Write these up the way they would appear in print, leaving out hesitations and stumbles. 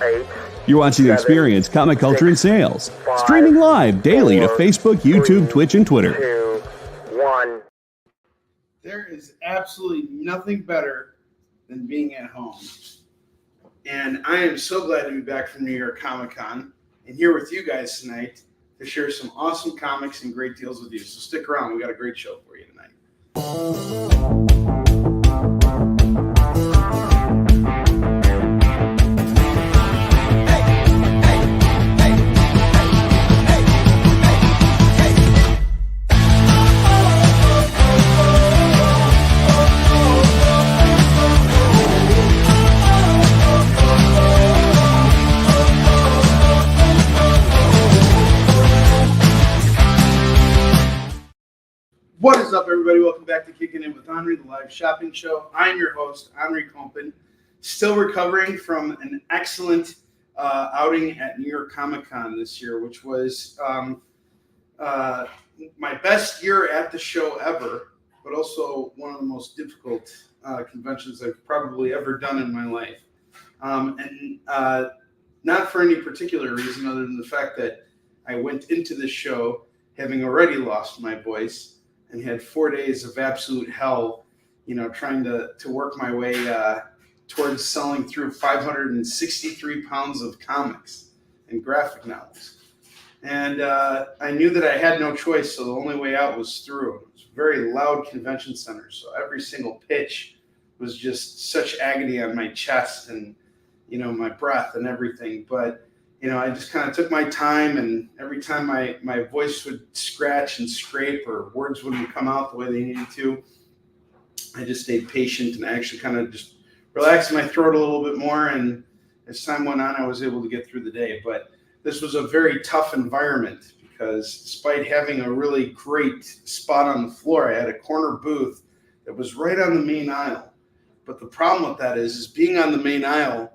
8, You're watching 7, Experience Comic Culture and Sales. 5, Streaming live daily to 4, Facebook, YouTube, 3, Twitch, and Twitter. 2, 1. There is absolutely nothing better than being at home. And I am so glad to be back from New York Comic Con and here with you guys tonight to share some awesome comics and great deals with you. So stick around. We got a great show for you tonight. What is up, everybody? Welcome back to Kickin It With Onrie, the live shopping show. I'm your host, Onrie Kompan, still recovering from an excellent outing at New York Comic Con this year, which was my best year at the show ever, but also one of the most difficult conventions I've probably ever done in my life. Not for any particular reason other than the fact that I went into this show having already lost my voice and had 4 days of absolute hell, trying to work my way towards selling through 563 pounds of comics and graphic novels. And I knew that I had no choice, so the only way out was through. It was a very loud convention center, so every single pitch was just such agony on my chest and, my breath and everything. But I just kind of took my time, and every time my voice would scratch and scrape or words wouldn't come out the way they needed to, I just stayed patient and I actually kind of just relaxed my throat a little bit more. And as time went on, I was able to get through the day. But this was a very tough environment because despite having a really great spot on the floor, I had a corner booth that was right on the main aisle. But the problem with that is being on the main aisle,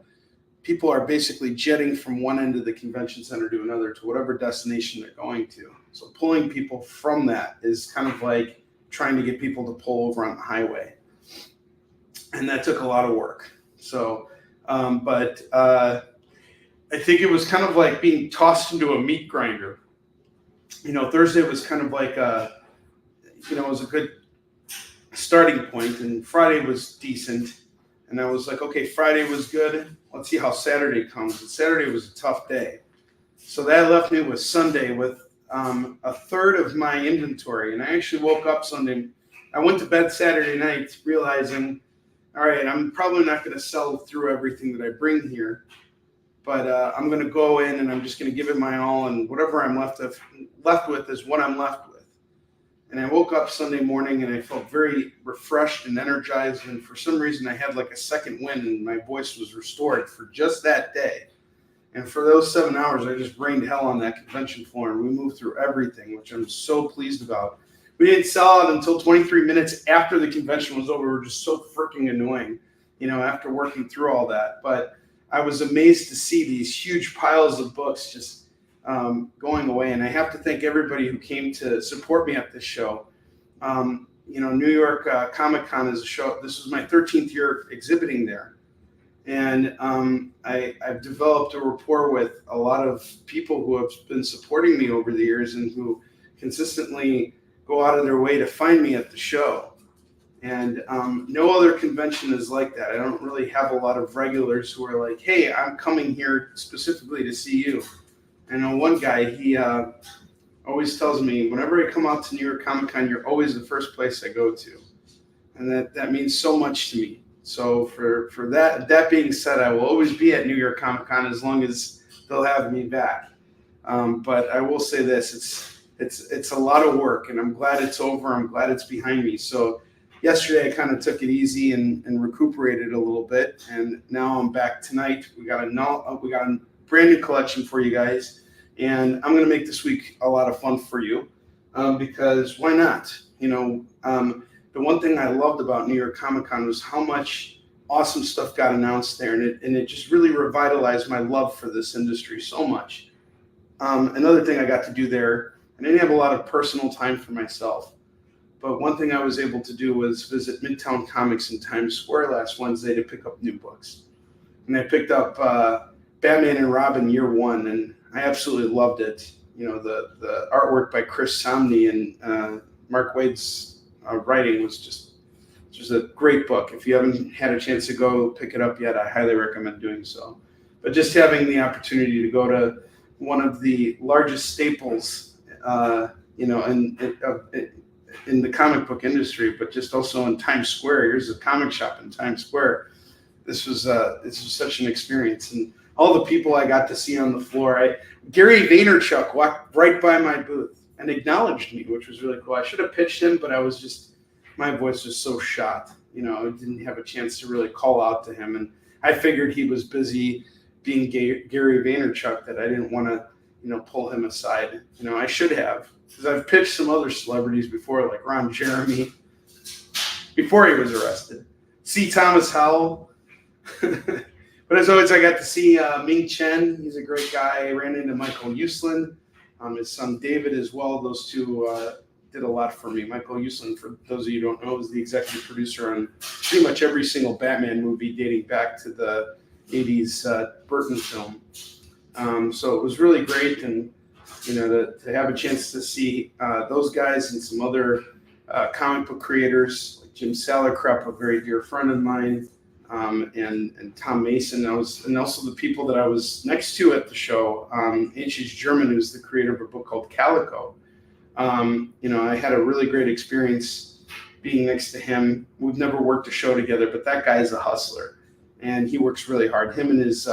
people are basically jetting from one end of the convention center to another to whatever destination they're going to. So pulling people from that is kind of like trying to get people to pull over on the highway. And that took a lot of work. So, but I think it was kind of like being tossed into a meat grinder. Thursday was kind of like it was a good starting point, and Friday was decent. And I was like, okay, Friday was good. Let's see how Saturday comes. And Saturday was a tough day. So that left me with Sunday with a third of my inventory. And I actually woke up Sunday. I went to bed Saturday night realizing, all right, I'm probably not going to sell through everything that I bring here. But I'm going to go in and I'm just going to give it my all. And whatever I'm left with is what I'm left with. And I woke up Sunday morning and I felt very refreshed and energized. And for some reason, I had like a second wind and my voice was restored for just that day. And for those 7 hours, I just rained hell on that convention floor and we moved through everything, which I'm so pleased about. We didn't sell out until 23 minutes after the convention was over. We were just so freaking annoying, after working through all that. But I was amazed to see these huge piles of books just going away. And I have to thank everybody who came to support me at this show. New York Comic Con is a show. This was my 13th year exhibiting there. And I've developed a rapport with a lot of people who have been supporting me over the years and who consistently go out of their way to find me at the show. And no other convention is like that. I don't really have a lot of regulars who are like, hey, I'm coming here specifically to see you. I know one guy, he always tells me, whenever I come out to New York Comic Con, you're always the first place I go to. And that means so much to me. So for that being said, I will always be at New York Comic Con as long as they'll have me back. But I will say this, it's a lot of work, and I'm glad it's over. I'm glad it's behind me. So yesterday I kind of took it easy and recuperated a little bit. And now I'm back tonight. We got a brand new collection for you guys, and I'm going to make this week a lot of fun for you because why not? The one thing I loved about New York Comic Con was how much awesome stuff got announced there, and it just really revitalized my love for this industry so much. Another thing I got to do there, and I didn't have a lot of personal time for myself, but one thing I was able to do was visit Midtown Comics in Times Square last Wednesday to pick up new books. And I picked up Batman and Robin Year One, and I absolutely loved it. You know, the artwork by Chris Samney and Mark Waid's writing was just a great book. If you haven't had a chance to go pick it up yet, I highly recommend doing so. But just having the opportunity to go to one of the largest staples, you know, in the comic book industry, but just also in Times Square. Here's a comic shop in Times Square. This was such an experience, and all the people I got to see on the floor. Gary Vaynerchuk walked right by my booth and acknowledged me, which was really cool. I should have pitched him, but my voice was so shot. You know, I didn't have a chance to really call out to him, and I figured he was busy being Gary Vaynerchuk that I didn't want to, you know, pull him aside. You know, I should have, because I've pitched some other celebrities before, like Ron Jeremy, before he was arrested. C. Thomas Howell. But as always, I got to see Ming Chen. He's a great guy. I ran into Michael Uslan, his son David as well. Those two did a lot for me. Michael Uslan, for those of you who don't know, is the executive producer on pretty much every single Batman movie dating back to the 80s Burton film. So it was really great, and you know, to have a chance to see those guys and some other comic book creators, like Jim Salicrup, a very dear friend of mine, and Tom Mason. And also the people that I was next to at the show. H.H. German, who's the creator of a book called Calico. You know, I had a really great experience being next to him. We've never worked a show together, but that guy is a hustler, and he works really hard. Him and his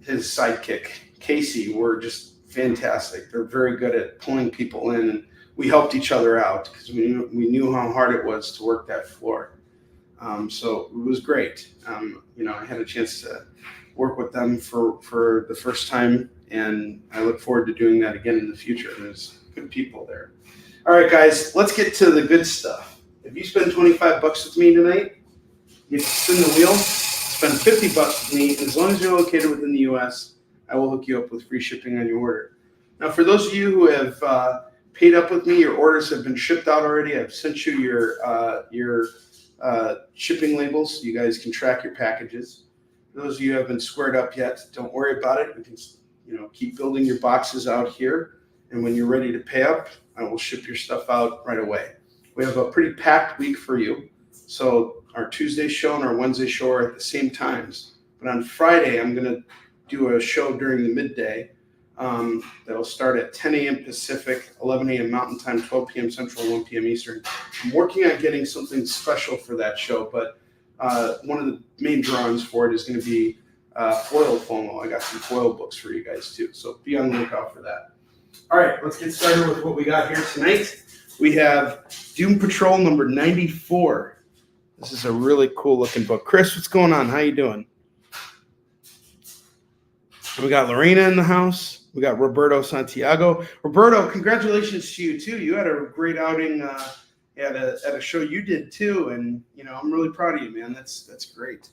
sidekick Casey were just fantastic. They're very good at pulling people in, and we helped each other out because we knew how hard it was to work that floor. So it was great. You know, I had a chance to work with them for the first time, and I look forward to doing that again in the future. There's good people there. All right, guys, let's get to the good stuff. If you spend $25 with me tonight, you can spin the wheel, spend $50 with me. As long as you're located within the U.S., I will hook you up with free shipping on your order. Now, for those of you who have paid up with me, your orders have been shipped out already. I've sent you your shipping labels. You guys can track your packages. For those of you who haven't squared up yet, don't worry about it. We can, you know, keep building your boxes out here, and when you're ready to pay up, I will ship your stuff out right away. We have a pretty packed week for you. So our Tuesday show and our Wednesday show are at the same times. But on Friday, I'm going to do a show during the midday that'll start at 10 a.m. Pacific, 11 a.m. Mountain Time, 12 p.m. Central, 1 p.m. Eastern. I'm working on getting something special for that show, but one of the main drawings for it is going to be foil FOMO. I got some foil books for you guys too, so be on the lookout for that. All right, let's get started with what we got here tonight. We have Doom Patrol number 94. This is a really cool looking book. Chris, what's going on? How you doing? We got Lorena in the house. We got Roberto Santiago. Roberto, congratulations to you too. You had a great outing at a show you did too, and you know, I'm really proud of you, man. That's great.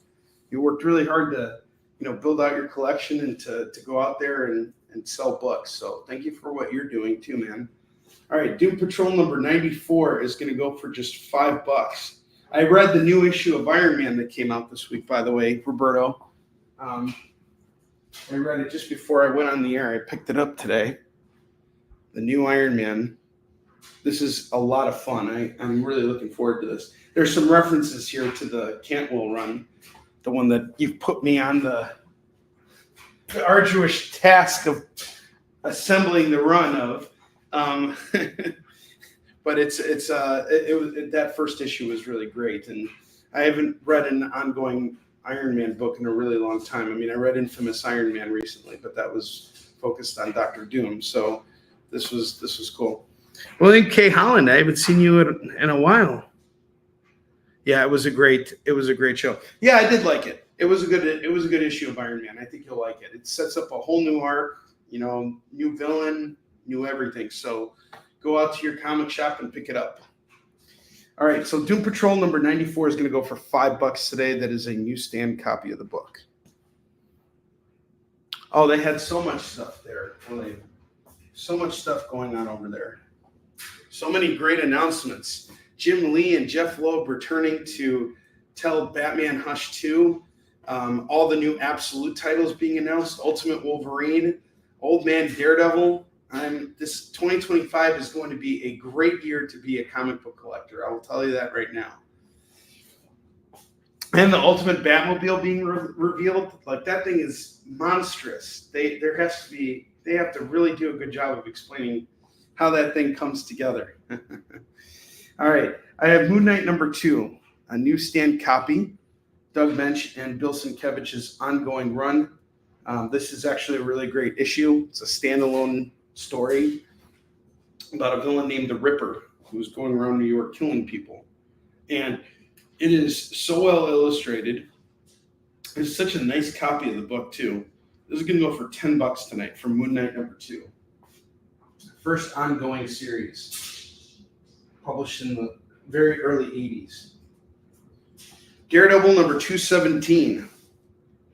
You worked really hard to, you know, build out your collection and to go out there and sell books. So thank you for what you're doing too, man. All right, Doom Patrol number 94 is going to go for just $5. I read the new issue of Iron Man that came out this week, by the way, Roberto. I read it just before I went on the air. I picked it up today. The new Iron Man. This is a lot of fun. I'm really looking forward to this. There's some references here to the Cantwell run, the one that you've put me on the arduous task of assembling the run of. But that first issue was really great, and I haven't read an ongoing Iron Man book in a really long time. I mean, I read Infamous Iron Man recently, but that was focused on Dr. Doom. So this was cool. Well, then Kay Holland, I haven't seen you in a while. Yeah, it was a great show. Yeah, I did like it. It was a good issue of Iron Man. I think you'll like it. It sets up a whole new arc, you know, new villain, new everything. So go out to your comic shop and pick it up. All right, so Doom Patrol number 94 is going to go for $5 today. That is a newsstand copy of the book. Oh, they had so much stuff there. So much stuff going on over there. So many great announcements. Jim Lee and Jeff Loeb returning to tell Batman Hush 2, all the new Absolute titles being announced, Ultimate Wolverine, Old Man Daredevil. This 2025 is going to be a great year to be a comic book collector. I will tell you that right now. And the Ultimate Batmobile being revealed, like that thing is monstrous. They have to really do a good job of explaining how that thing comes together. All right, I have Moon Knight #2, a newsstand copy, Doug Bench and Bill Sienkiewicz's ongoing run. This is actually a really great issue. It's a standalone story about a villain named the Ripper who's going around New York killing people. And it is so well illustrated. It's such a nice copy of the book, too. This is going to go for $10 tonight for Moon Knight #2. First ongoing series, published in the very early 80s. Daredevil #217.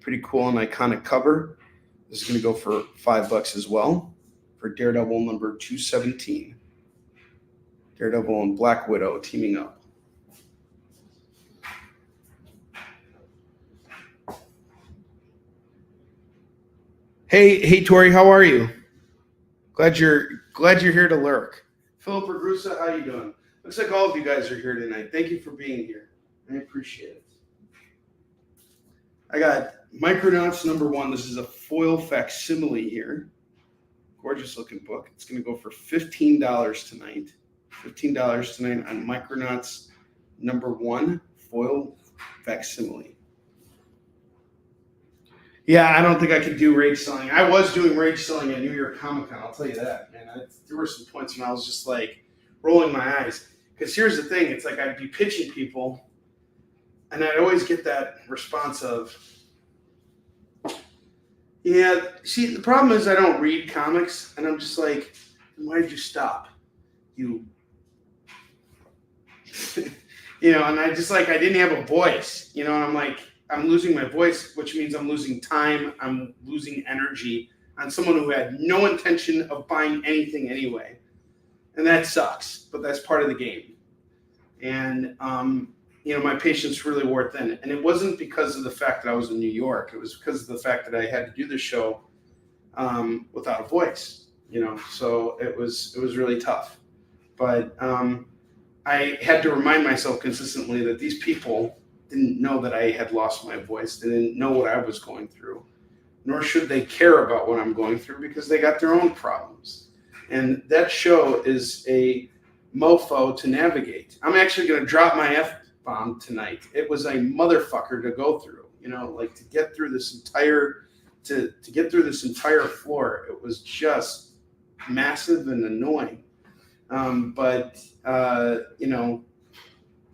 Pretty cool and iconic cover. This is going to go for $5 as well for Daredevil #217. Daredevil and Black Widow teaming up. Hey, Tori, how are you? Glad you're here to lurk. Philip Regrusa, how you doing? Looks like all of you guys are here tonight. Thank you for being here. I appreciate it. I got Micronauts #1. This is a foil facsimile here. Gorgeous looking book. It's going to go for $15 tonight. $15 tonight on Micronauts #1 foil facsimile. Yeah, I don't think I could do rage selling. I was doing rage selling at New York Comic Con. I'll tell you that, man. There were some points when I was just like rolling my eyes. Because here's the thing. It's like I'd be pitching people, and I'd always get that response of, yeah, see, the problem is I don't read comics, and I'm just like, why did you stop? And I just like, I didn't have a voice, and I'm like, I'm losing my voice, which means I'm losing time, I'm losing energy on someone who had no intention of buying anything anyway. And that sucks, but that's part of the game. And, my patience really wore thin. And it wasn't because of the fact that I was in New York. It was because of the fact that I had to do the show without a voice, so it was really tough. But I had to remind myself consistently that these people didn't know that I had lost my voice. They didn't know what I was going through, nor should they care about what I'm going through because they got their own problems. And that show is a mofo to navigate. I'm actually going to drop my F-bomb tonight. It was a motherfucker to go through, to get through this entire, to get through this entire floor. It was just massive and annoying.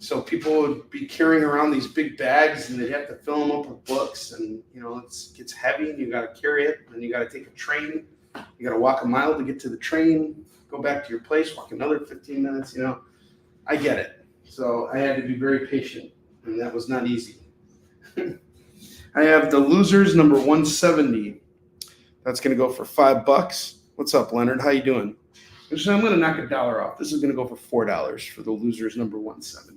So people would be carrying around these big bags and they'd have to fill them up with books and, it gets heavy and you got to carry it and you got to take a train. You got to walk a mile to get to the train, go back to your place, walk another 15 minutes, I get it. So I had to be very patient and that was not easy. I have The Losers #170. That's going to go for $5. What's up, Leonard? How you doing? So I'm going to knock $1 off. This is going to go for $4 for The Losers #170.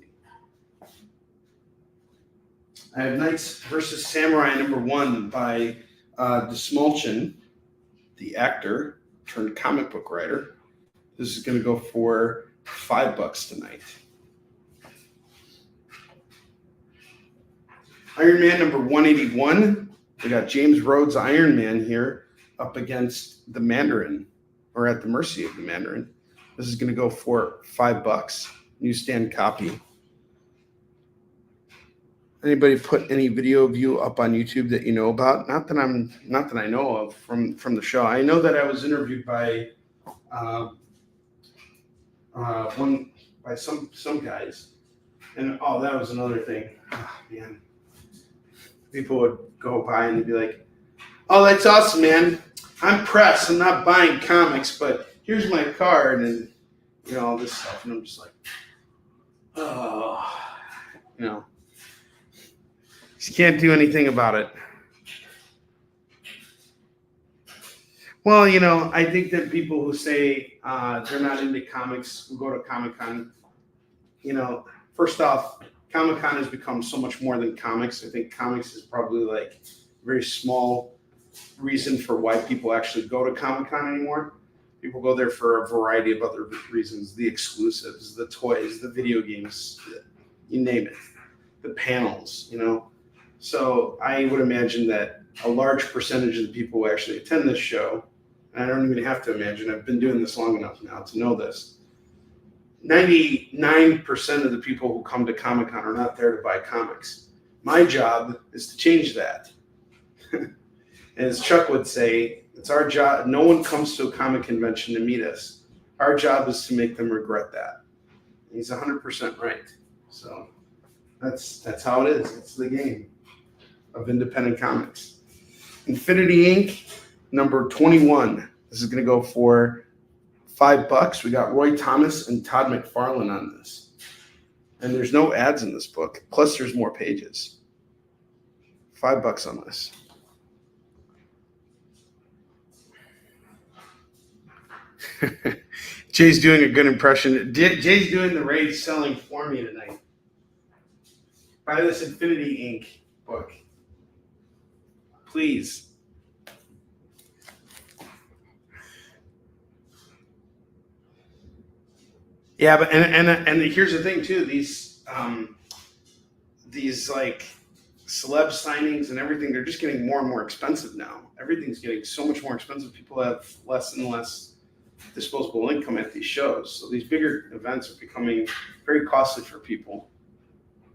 I have Knights vs. Samurai #1 by DeSmolchin, the actor turned comic book writer. This is going to go for $5 tonight. Iron Man #181. We got James Rhodes Iron Man here up against the Mandarin, or at the mercy of the Mandarin. This is going to go for $5. Newsstand copy. Anybody put any video of you up on YouTube that you know about? Not that I know of from the show. I know that I was interviewed by some guys, and that was another thing. Oh, man, people would go by and they'd be like, "Oh, that's awesome, man. I'm press. I'm not buying comics, but here's my card," and all this stuff, and I'm just like, oh, just can't do anything about it. Well, I think that people who say they're not into comics, who go to Comic-Con, first off, Comic-Con has become so much more than comics. I think comics is probably like a very small reason for why people actually go to Comic-Con anymore. People go there for a variety of other reasons, the exclusives, the toys, the video games, you name it, the panels, So I would imagine that a large percentage of the people who actually attend this show, and I don't even have to imagine, I've been doing this long enough now to know this, 99% of the people who come to Comic-Con are not there to buy comics. My job is to change that. And as Chuck would say, it's our job. No one comes to a comic convention to meet us. Our job is to make them regret that. And he's 100% right. So that's how it is. It's the game of independent comics. Infinity Inc. number 21. This is going to go for $5. We got Roy Thomas and Todd McFarlane on this. And there's no ads in this book. Plus there's more pages. $5 on this. Jay's doing a good impression. Jay's doing the rage selling for me tonight. Buy this Infinity Inc. book. Please. Yeah, but and here's the thing too. These like celeb signings and everything, they're just getting more and more expensive now. Everything's getting so much more expensive. People have less and less disposable income at these shows. So these bigger events are becoming very costly for people,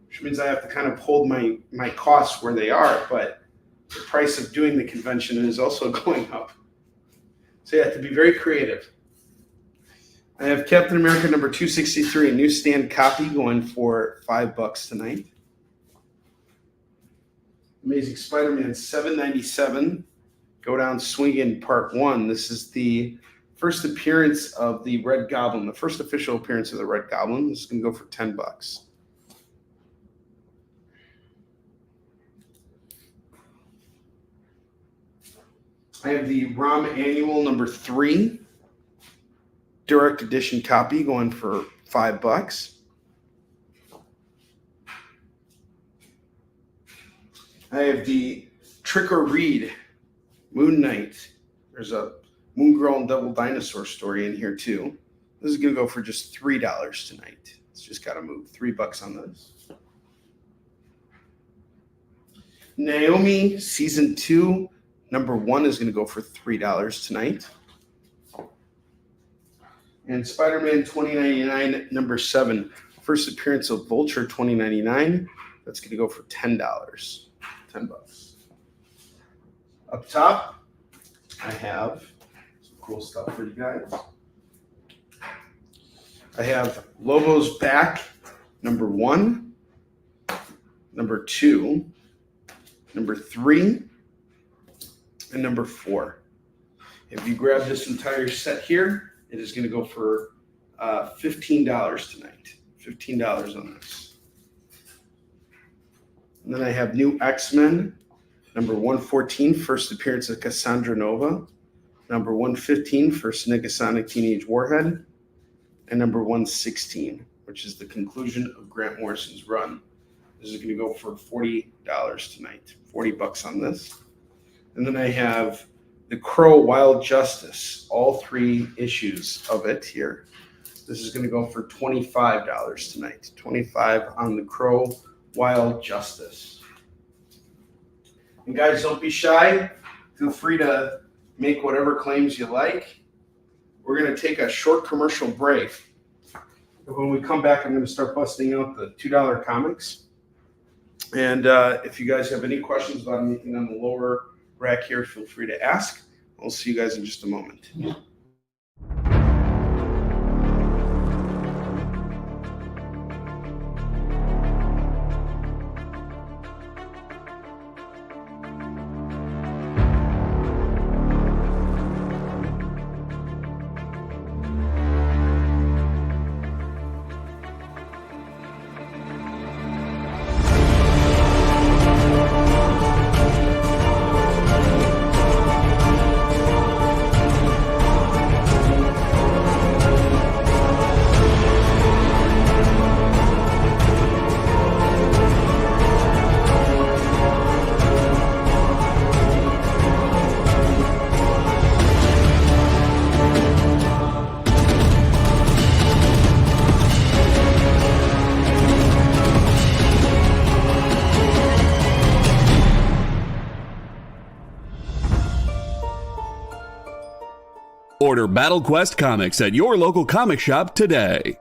which means I have to kind of hold my costs where they are, but the price of doing the convention is also going up. So you have to be very creative. I have Captain America number 263, a newsstand copy, going for $5 tonight. Amazing Spider-Man 797, Go Down Swinging Part 1. This is the first appearance of the Red Goblin, the first official appearance of the Red Goblin. This is going to go for $10. I have the ROM Annual number 3, direct edition copy, going for $5. I have the Trick or Read Moon Knight. There's a Moon Girl and Devil Dinosaur story in here too. This is going to go for just $3 tonight. It's just got to move. $3 on this. Naomi Season 2, number 1 is going to go for $3 tonight. And Spider-Man 2099, number 7, first appearance of Vulture 2099. That's going to go for $10. $10. Up top, I have some cool stuff for you guys. I have Lobo's Back, number 1, number 2, number 3, and number 4. If you grab this entire set here, it is going to go for $15 tonight. $15 on this. And then I have New X-Men, number 114, first appearance of Cassandra Nova. Number 115, first Negasonic Teenage Warhead. And number 116, which is the conclusion of Grant Morrison's run. This is going to go for $40 tonight. $40 on this. And then I have The Crow Wild Justice, all 3 issues of it here. This is going to go for $25 tonight. $25 on The Crow Wild Justice. And guys, don't be shy. Feel free to make whatever claims you like. We're going to take a short commercial break. And when we come back, I'm going to start busting out the $2 comics. And if you guys have any questions about anything on the lower rack here, feel free to ask. I'll see you guys in just a moment. Order Battle Quest comics at your local comic shop today.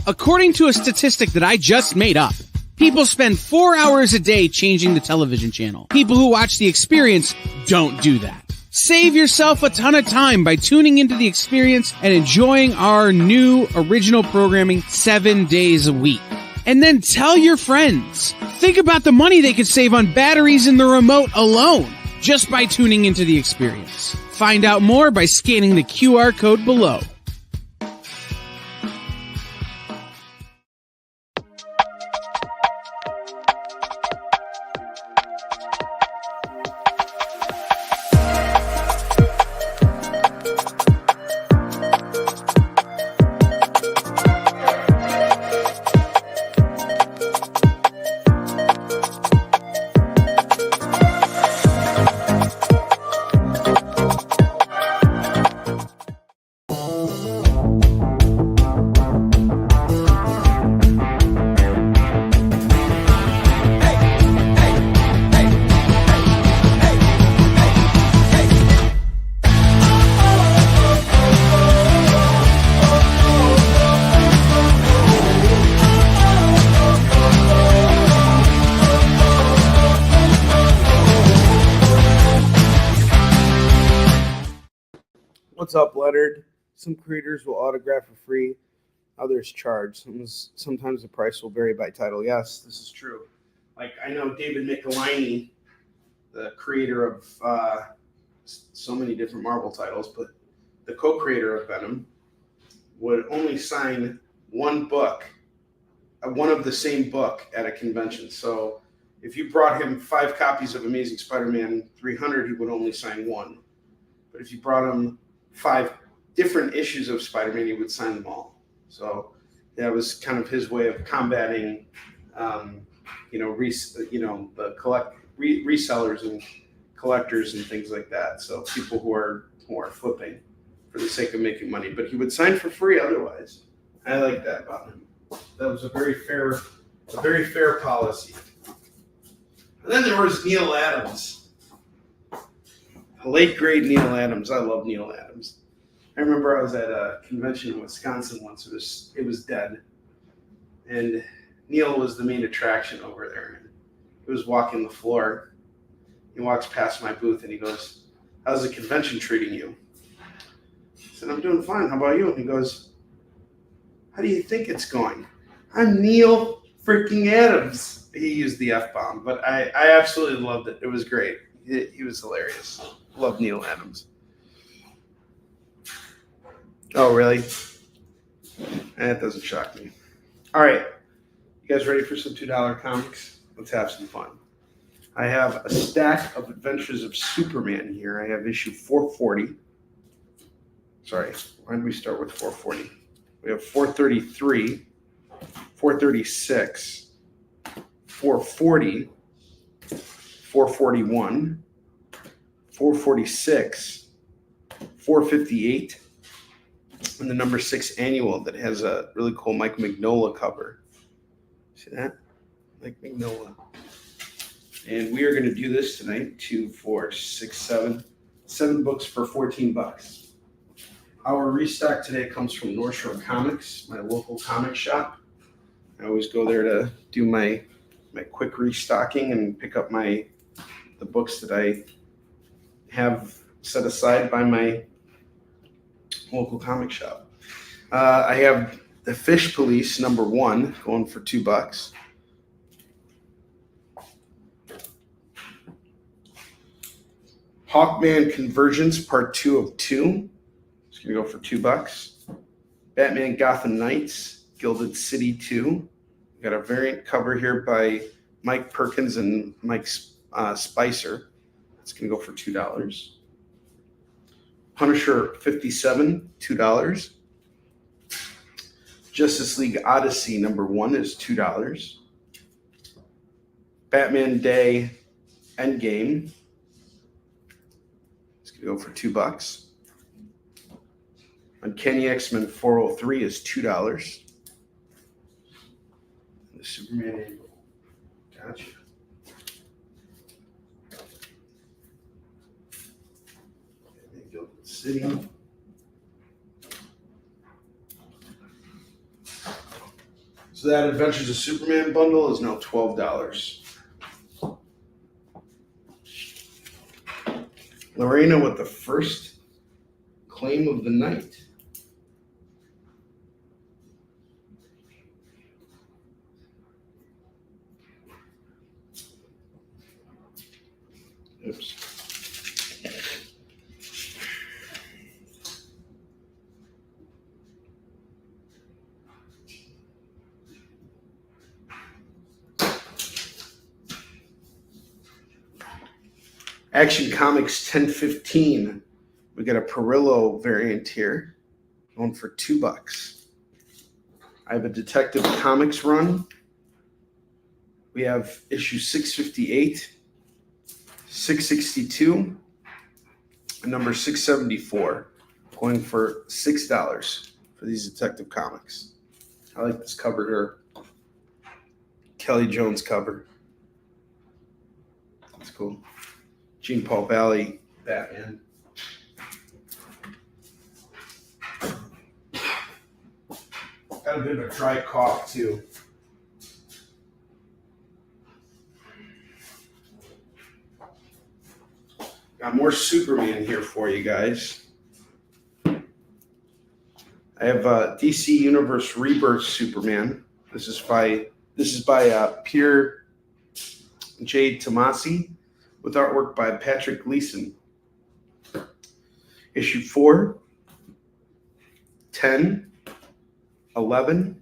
According to a statistic that I just made up, people spend 4 hours a day changing the television channel. People who watch The Experience don't do that. Save yourself a ton of time by tuning into The Experience and enjoying our new original programming 7 days a week. And then tell your friends. Think about the money they could save on batteries in the remote alone just by tuning into The Experience. Find out more by scanning the QR code below. What's up, Leonard? Some creators will autograph for free, others charge. Sometimes the price will vary by title. Yes, this is true. Like, I know David Michelinie, the creator of so many different Marvel titles, but the co-creator of Venom would only sign one book, one of the same book at a convention. So if you brought him 5 copies of Amazing Spider-Man 300, he would only sign one. But if you brought him 5 different issues of Spider-Man, he would sign them all. So that was kind of his way of combating, resellers and collectors and things like that. So people who are flipping for the sake of making money, but he would sign for free otherwise. I like that about him. That was a very fair policy. And then there was Neil Adams. The late, great Neil Adams. I love Neil Adams. I remember I was at a convention in Wisconsin once. It was dead. And Neil was the main attraction over there. He was walking the floor. He walks past my booth and he goes, "How's the convention treating you?" I said, "I'm doing fine. How about you?" And he goes, "How do you think it's going?" "I'm Neil freaking Adams." He used the F-bomb, but I absolutely loved it. It was great. He was hilarious. Love Neil Adams. Oh, really? That doesn't shock me. All right. You guys ready for some $2 comics? Let's have some fun. I have a stack of Adventures of Superman here. I have issue 440. Sorry, why did we start with 440? We have 433, 436, 440, 441, 446, 458, and the number 6 annual that has a really cool Mike Mignola cover. See that? Mike Mignola. And we are going to do this tonight, 2, 4, 6, 7 books for $14. Our restock today comes from North Shore Comics, my local comic shop. I always go there to do my quick restocking and pick up the books that I have set aside by my local comic shop. I have The Fish Police #1 going for $2. Hawkman Convergence Part 2 of 2. It's going to go for $2. Batman Gotham Knights Gilded City 2. We got a variant cover here by Mike Perkins and Mike Spicer. It's going to go for $2. Punisher 57, $2. Justice League Odyssey #1 is $2. Batman Day Endgame. It's going to go for $2. Uncanny X-Men 403 is $2. The Superman annual. Gotcha. City. So that Adventures of Superman bundle is now $12. Lorena with the first claim of the night. Oops. Action Comics 1015. We got a Perillo variant here, going for $2. I have a Detective Comics run. We have issue 658, 662, and number 674, going for $6 for these Detective Comics. I like this cover here. Kelly Jones cover. That's cool. Gene Paul Valley, Batman. Got a bit of a dry cough too. Got more Superman here for you guys. I have DC Universe Rebirth Superman. This is by Pierre J. Tomasi, with artwork by Patrick Gleason. Issue 4, 10, 11,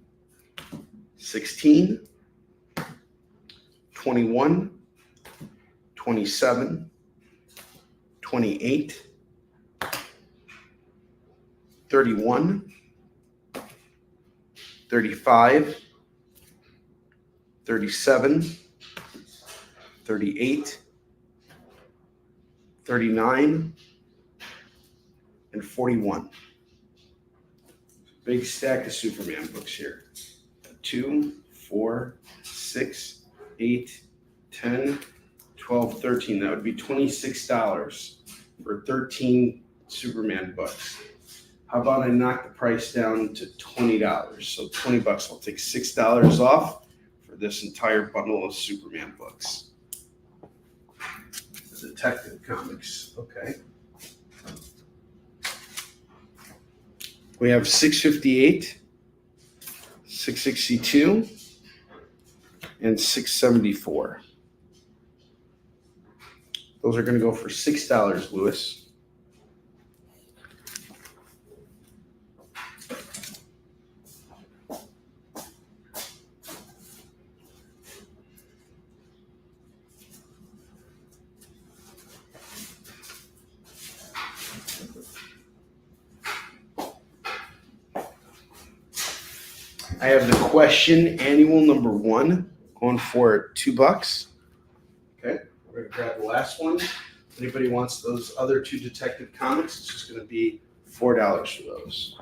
16, 21, 27, 28, 31, 35, 37, 38, 39, and 41. Big stack of Superman books here. 2, 4, 6, 8, 10, 12, 13. That would be $26 for 13 Superman books. How about I knock the price down to $20? So $20. I'll take $6 off for this entire bundle of Superman books. Detective Comics. Okay. We have 658, 662, and 674. Those are going to go for $6, Lewis. I have the Question Annual number 1 going for $2. Okay, we're going to grab the last one. If anybody wants those other 2 Detective Comics, it's just going to be $4 for those.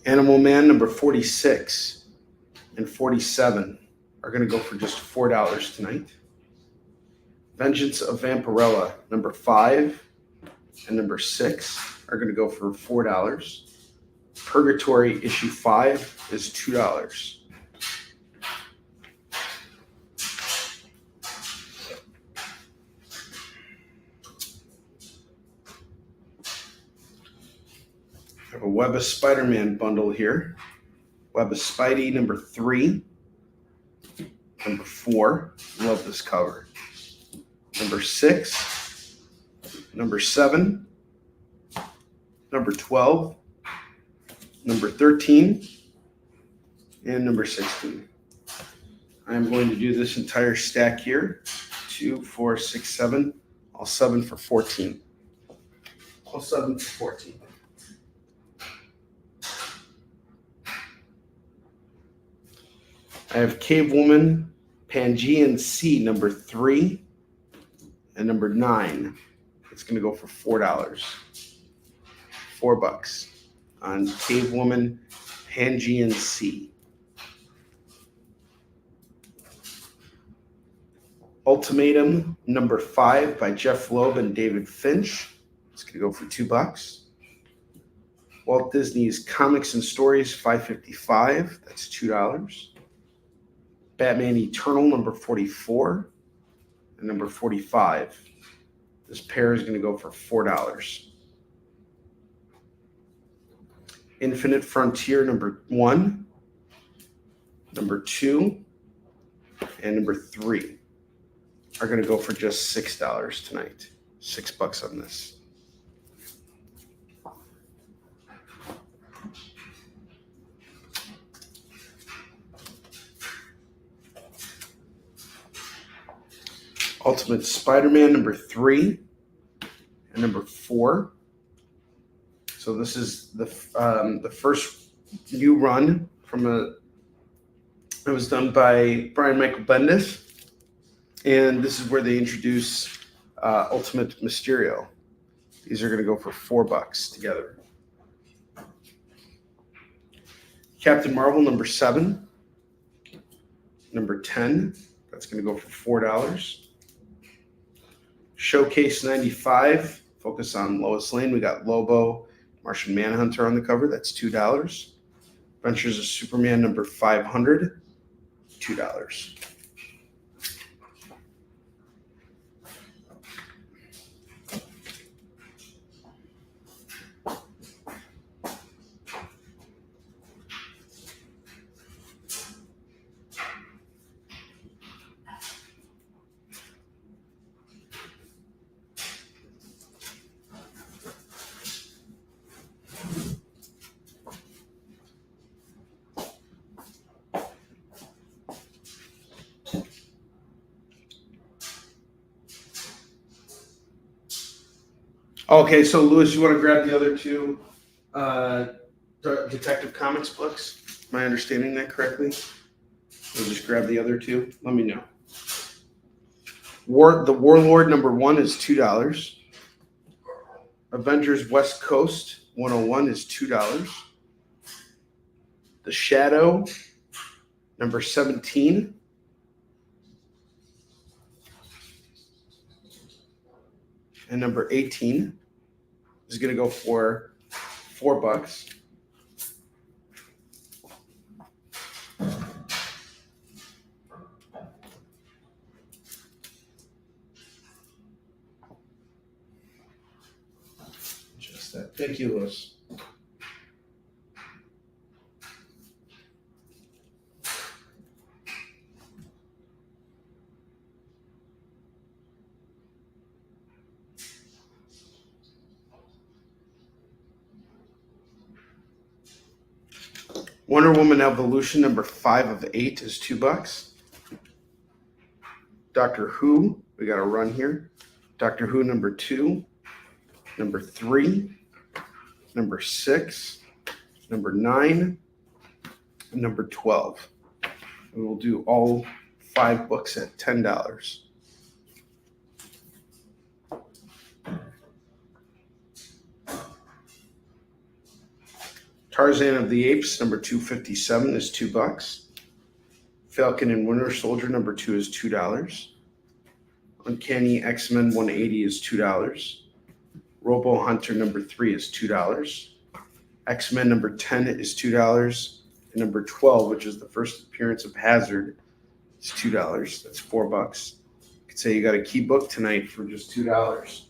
Animal Man number 46 and 47 are going to go for just $4 tonight. Vengeance of Vampirella number 5 and number 6 are going to go for $4. Purgatory issue 5 is $2. I have a Web of Spider-Man bundle here. Web of Spidey number 3, number 4. Love this cover. Number 6, number 7, number 12, number 13, and number 16. I'm going to do this entire stack here. 2, 4, 6, 7. All 7 for 14. All 7 for 14. I have Cave Woman, Pangean C, number 3, and number 9. It's going to go for $4. $4 on Cave Woman, Hangian C. Ultimatum number 5 by Jeff Loeb and David Finch. It's going to go for $2. Walt Disney's Comics and Stories, $5.55. That's $2. Batman Eternal, number 44, and number 45. This pair is going to go for $4. Infinite Frontier, number 1, number 2, and number 3 are going to go for just $6 tonight. $6 on this. Ultimate Spider-Man number 3 and number 4. So this is the first new run it was done by Brian Michael Bendis, and this is where they introduce Ultimate Mysterio. These are going to go for $4 together. Captain Marvel number 7, number 10. That's going to go for $4. Showcase 95, focus on Lois Lane. We got Lobo, Martian Manhunter on the cover. That's $2. Adventures of Superman number 500, $2. Okay, so Louis, you want to grab the other two Detective Comics books? Am I understanding that correctly? We'll just grab the other two. Let me know. The Warlord number 1 is $2. Avengers West Coast 101 is $2. The Shadow number 17 and number 18 is going to go for $4. Just that. Thank you, Louis. Wonder Woman Evolution number 5 of 8 is $2. Doctor Who, we got a run here. Doctor Who number 2, number 3, number 6, number 9, and number 12. And we'll do all 5 books at $10. Tarzan of the Apes, number 257 is $2. Falcon and Winter Soldier, number 2 is $2. Uncanny X-Men 180 is $2. Robo Hunter, number 3 is $2. X-Men number 10 is $2. And number 12, which is the first appearance of Hazard, is $2. That's $4. You could say you got a key book tonight for just $2.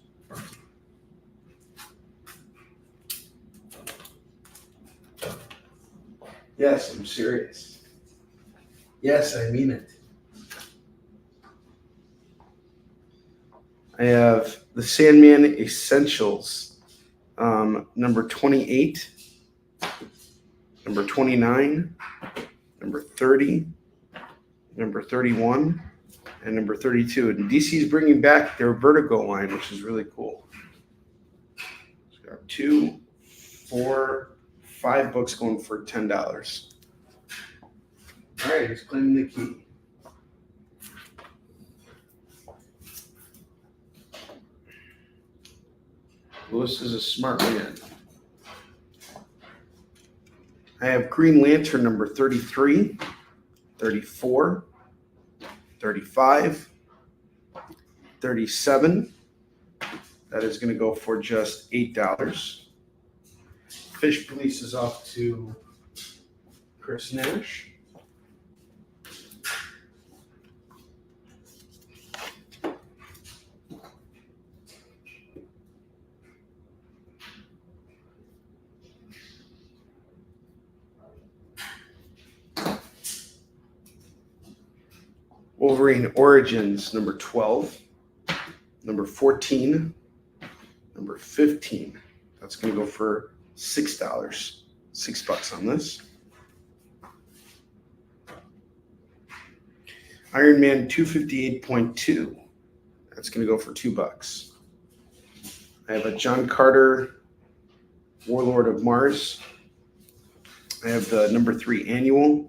Yes, I'm serious. Yes, I mean it. I have the Sandman Essentials, number 28, number 29, number 30, number 31, and number 32. And DC is bringing back their Vertigo line, which is really cool. So we got 2, 4, 5 books going for $10. All right, he's claiming the key. Lewis is a smart man. I have Green Lantern number 33, 34, 35, 37. That is going to go for just $8. Fish Police is off to Chris Nash. Wolverine Origins number 12, number 14, number 15. That's going to go for $6. $6 on this. Iron Man 258.2. That's going to go for $2. I have a John Carter Warlord of Mars. I have the number 3 annual.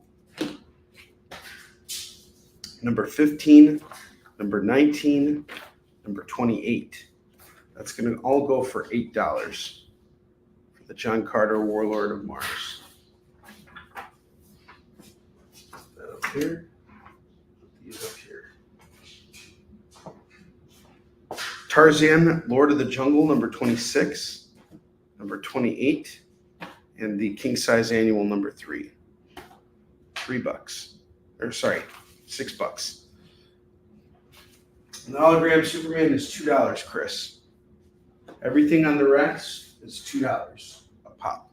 Number 15, number 19, number 28. That's going to all go for $8 for the John Carter Warlord of Mars. Put that up here. Put these up here. Tarzan, Lord of the Jungle, number 26, number 28, and the King Size Annual, number 3. $3. Or sorry. $6. And the hologram Superman is $2, Chris. Everything on the racks is $2 a pop.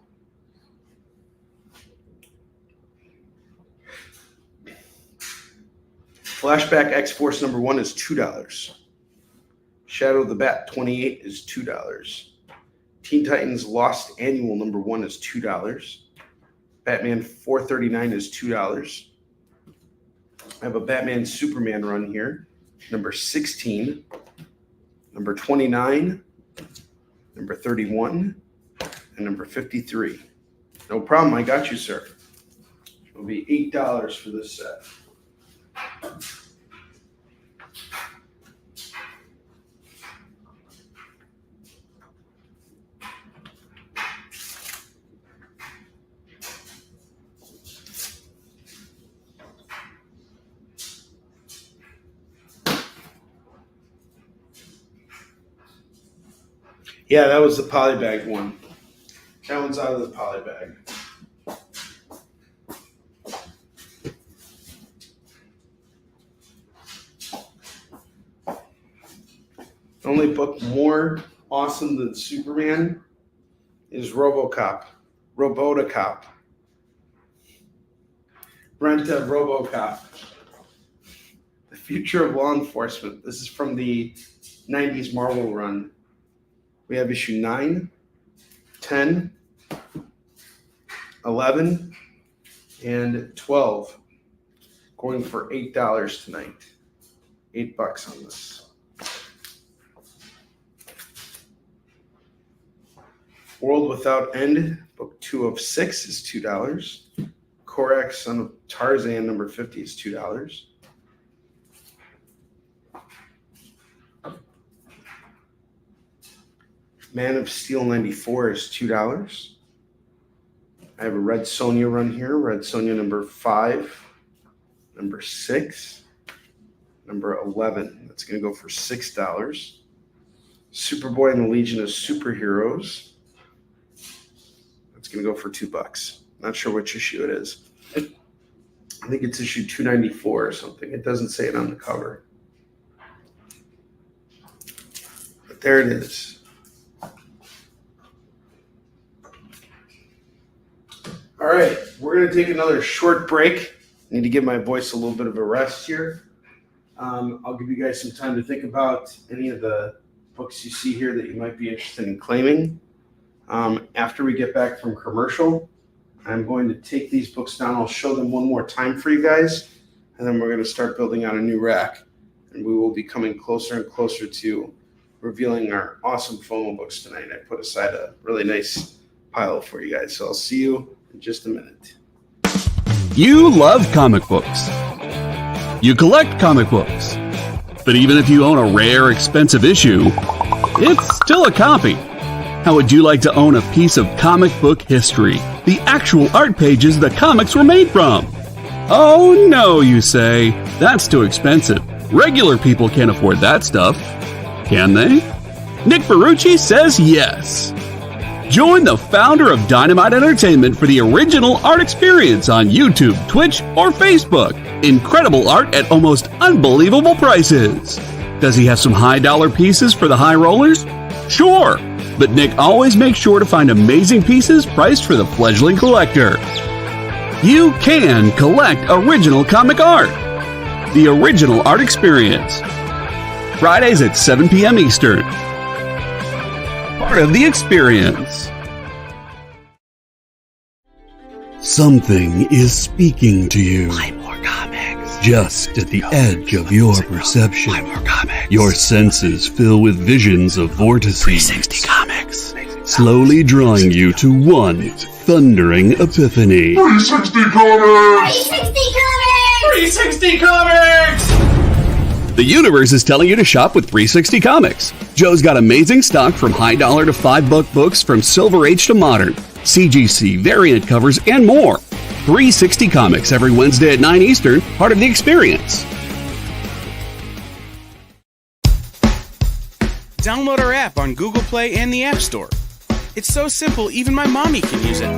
Flashback X-Force number 1 is $2. Shadow of the Bat 28 is $2. Teen Titans Lost Annual number 1 is $2. Batman 439 is $2. I have a Batman Superman run here, number 16, number 29, number 31, and number 53. No problem, I got you, sir. It'll be $8 for this set. Yeah, that was the polybag one. That one's out of the polybag. The only book more awesome than Superman is Robocop. Robotocop. Brenta Robocop. The Future of Law Enforcement. This is from the 90s Marvel run. We have issue 9, 10, 11, and 12 going for $8 tonight. $8 on this. World Without End, book 2 of 6 is $2. Korak, Son of Tarzan, number 50 is $2. Man of Steel 94 is $2. I have a Red Sonja run here. Red Sonja number 5, number 6, number 11. That's going to go for $6. Superboy and the Legion of Superheroes. That's going to go for $2. Not sure which issue it is. I think it's issue 294 or something. It doesn't say it on the cover. But there it is. All right, we're going to take another short break. I need to give my voice a little bit of a rest here. I'll give you guys some time to think about any of the books you see here that you might be interested in claiming. After we get back from commercial, I'm going to take these books down. I'll show them one more time for you guys, and then we're going to start building out a new rack. And we will be coming closer and closer to revealing our awesome FOMO books tonight. I put aside a really nice pile for you guys, so I'll see you in just a minute. You love comic books. You collect comic books. But even if you own a rare, expensive issue, it's still a copy. How would you like to own a piece of comic book history? the actual art pages the comics were made from. Oh no, you say. That's too expensive. Regular people can't afford that stuff. Can they? Nick Ferrucci says yes. Join the founder of Dynamite Entertainment for the original art experience on YouTube, Twitch, or Facebook. Incredible art at almost unbelievable prices. Does he have some high-dollar pieces for the high rollers? Sure, but Nick always makes sure to find amazing pieces priced for the fledgling collector. You can collect original comic art. The original art experience. Fridays at 7 p.m. Eastern. Part of the experience. Something is speaking to you. Play more comics. Just at the edge of your perception. Play more comics. Your senses fill with visions of vortices. 360 comics. Slowly drawing you to one thundering epiphany. 360 comics! 360 comics! The universe is telling you to shop with 360 Comics. Joe's got amazing stock from high dollar to $5 books from Silver Age to modern, CGC, variant covers, and more. 360 Comics every Wednesday at 9 Eastern, part of the experience. Download our app on Google Play and the App Store. It's so simple, even my mommy can use it.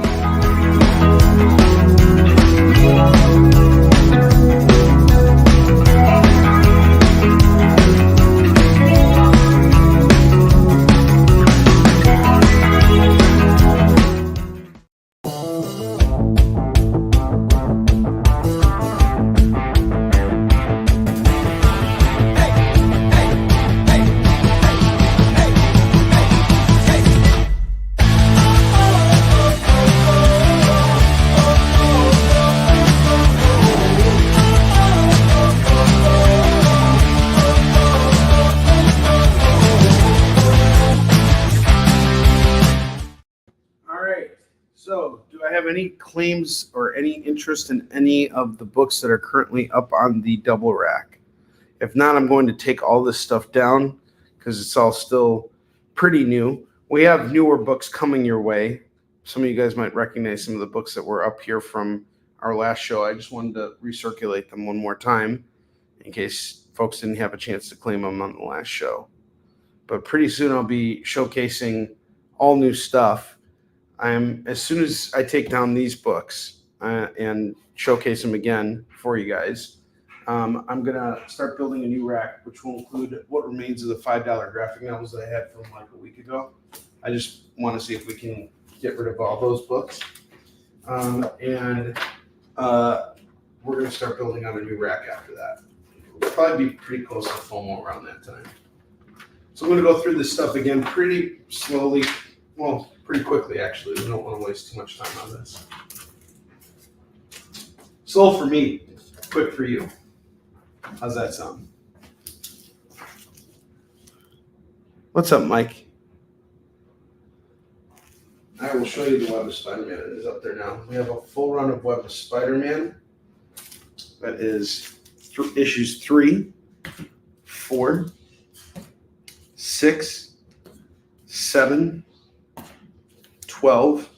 So, do I have any claims or any interest in any of the books that are currently up on the double rack? If not, I'm going to take all this stuff down because it's all still pretty new. We have newer books coming your way. Some of you guys might recognize some of the books that were up here from our last show. I just wanted to recirculate them one more time in case folks didn't have a chance to claim them on the last show. But pretty soon I'll be showcasing all new stuff. As soon as I take down these books and showcase them again for you guys, I'm going to start building a new rack, which will include what remains of the $5 graphic novels that I had from like a week ago. I just want to see if we can get rid of all those books. We're going to start building on a new rack after that. We'll probably be pretty close to FOMO around that time. So I'm going to go through this stuff again pretty slowly. Well, pretty quickly, actually. We don't want to waste too much time on this. Slow for me, quick for you. How's that sound? What's up, Mike? I will show you the Web of Spider-Man. It is up there now. We have a full run of Web of Spider-Man. That is issues 3, 4, 6, 7, 12,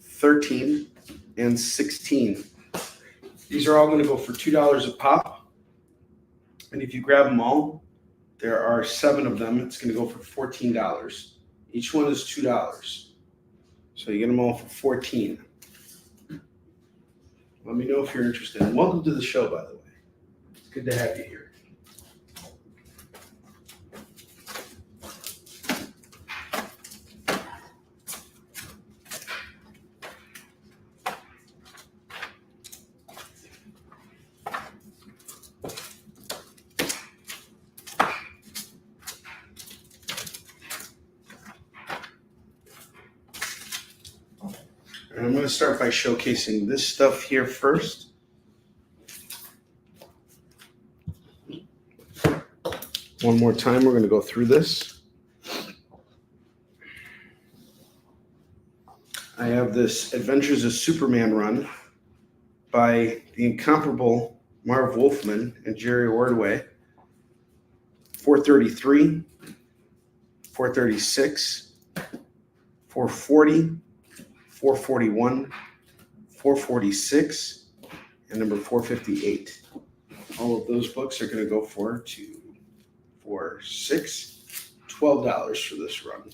13, and 16. These are all going to go for $2 a pop. And if you grab them all, there are 7 of them. It's going to go for $14. Each one is $2. So you get them all for $14. Let me know if you're interested. And welcome to the show, by the way. It's good to have you here. And I'm going to start by showcasing this stuff here first. One more time, we're going to go through this. I have this Adventures of Superman run by the incomparable Marv Wolfman and Jerry Ordway. 433, 436, 440, 441, 446, and number 458. All of those books are going to go for $2, $4, $6, $12 for this run.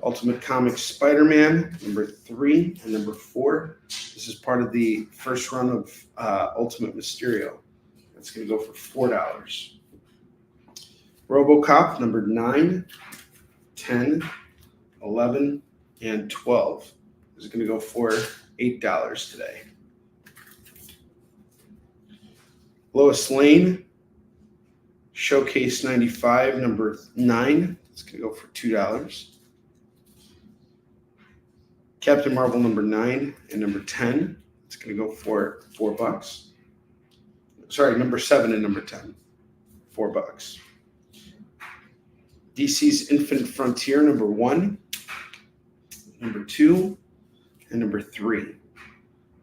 Ultimate Comics Spider-Man, number 3 and number 4. This is part of the first run of Ultimate Mysterio. That's going to go for $4. RoboCop, number 9, 10, 11, and 12. This is going to go for $8 today. Lois Lane, Showcase 95, number 9. It's going to go for $2. Captain Marvel, number 9 and number 10. It's going to go for $4. Sorry, number 7 and number 10. $4. DC's Infinite Frontier, number 1, number 2, and number 3.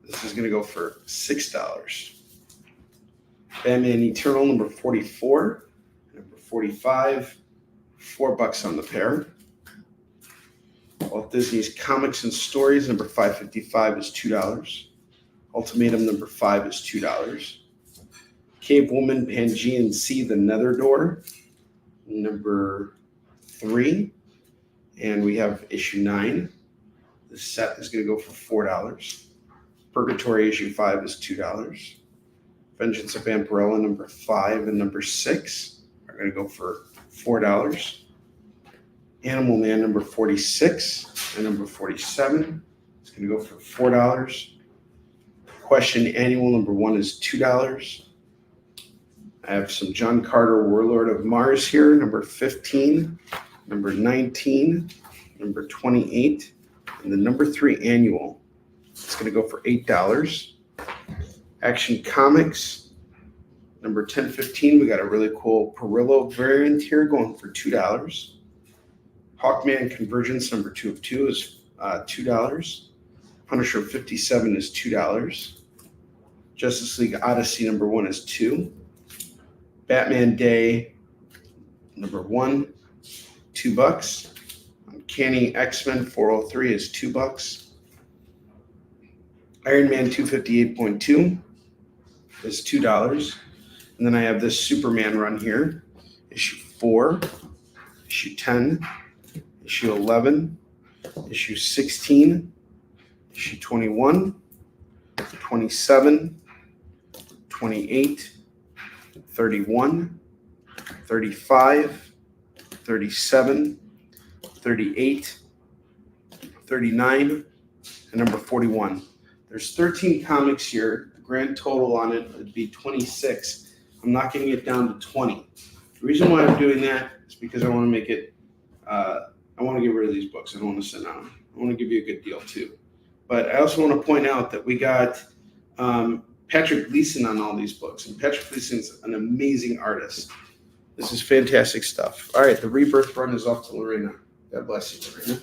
This is going to go for $6. Batman Eternal, number 44, number 45, $4 on the pair. Walt Disney's Comics and Stories, number 555 is $2. Ultimatum, number 5 is $2. Cave Woman, Pangean Sea, The Nether Door, number 3. And we have issue 9. This set is going to go for $4. Purgatory, issue 5 is $2. Vengeance of Vampirella, number 5 and number 6 are going to go for $4. Animal Man, number 46 and number 47 is going to go for $4. Question Annual, number 1 is $2. I have some John Carter, Warlord of Mars here, number 15, number 19, number 28, and the number 3 Annual. It's going to go for $8. Action Comics, number 1015. We got a really cool Perillo variant here going for $2. Hawkman Convergence, number 2 of 2 is $2. Punisher 57 is $2. Justice League Odyssey, number 1 is $2. Batman Day, number 1, $2. Uncanny X-Men 403 is $2. Iron Man 258.2 is $2. And then I have this Superman run here. Issue 4, issue 10, issue 11, issue 16, issue 21, 27, 28, 31, 35, 37, 38, 39, and number 41. There's 13 comics here. The grand total on it would be 26. I'm knocking it down to 20. The reason why I'm doing that is because I want to make it, I want to get rid of these books. I don't want to sit down. I want to give you a good deal too. But I also want to point out that we got Patrick Gleason on all these books. And Patrick Gleason's an amazing artist. This is fantastic stuff. All right, the Rebirth run is off to Lorena. God bless you, Lorena.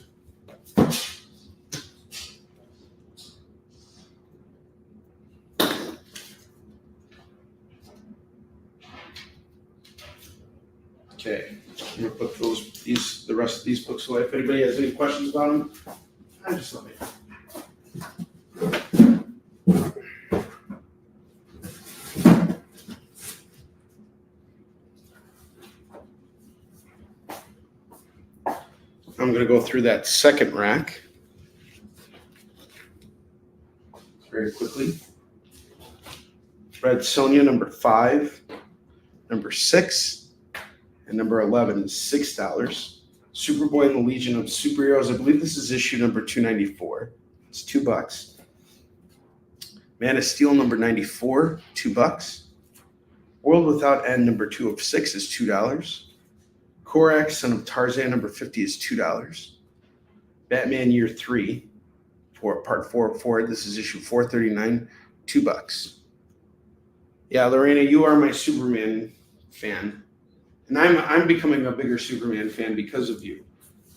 Okay, I'm gonna put the rest of these books away. If anybody has any questions about them, just let me know. I'm gonna go through that second rack very quickly. Red Sonja, number 5, number 6. And number 11 is $6. Superboy and the Legion of Superheroes. I believe this is issue number 294. It's $2. Man of Steel, number 94, $2. World Without End, number 2 of 6 is $2. Korak, Son of Tarzan, number 50 is $2. Batman Year 3, for part 4 of 4. This is issue 439, $2. Yeah, Lorena, you are my Superman fan. And I'm becoming a bigger Superman fan because of you.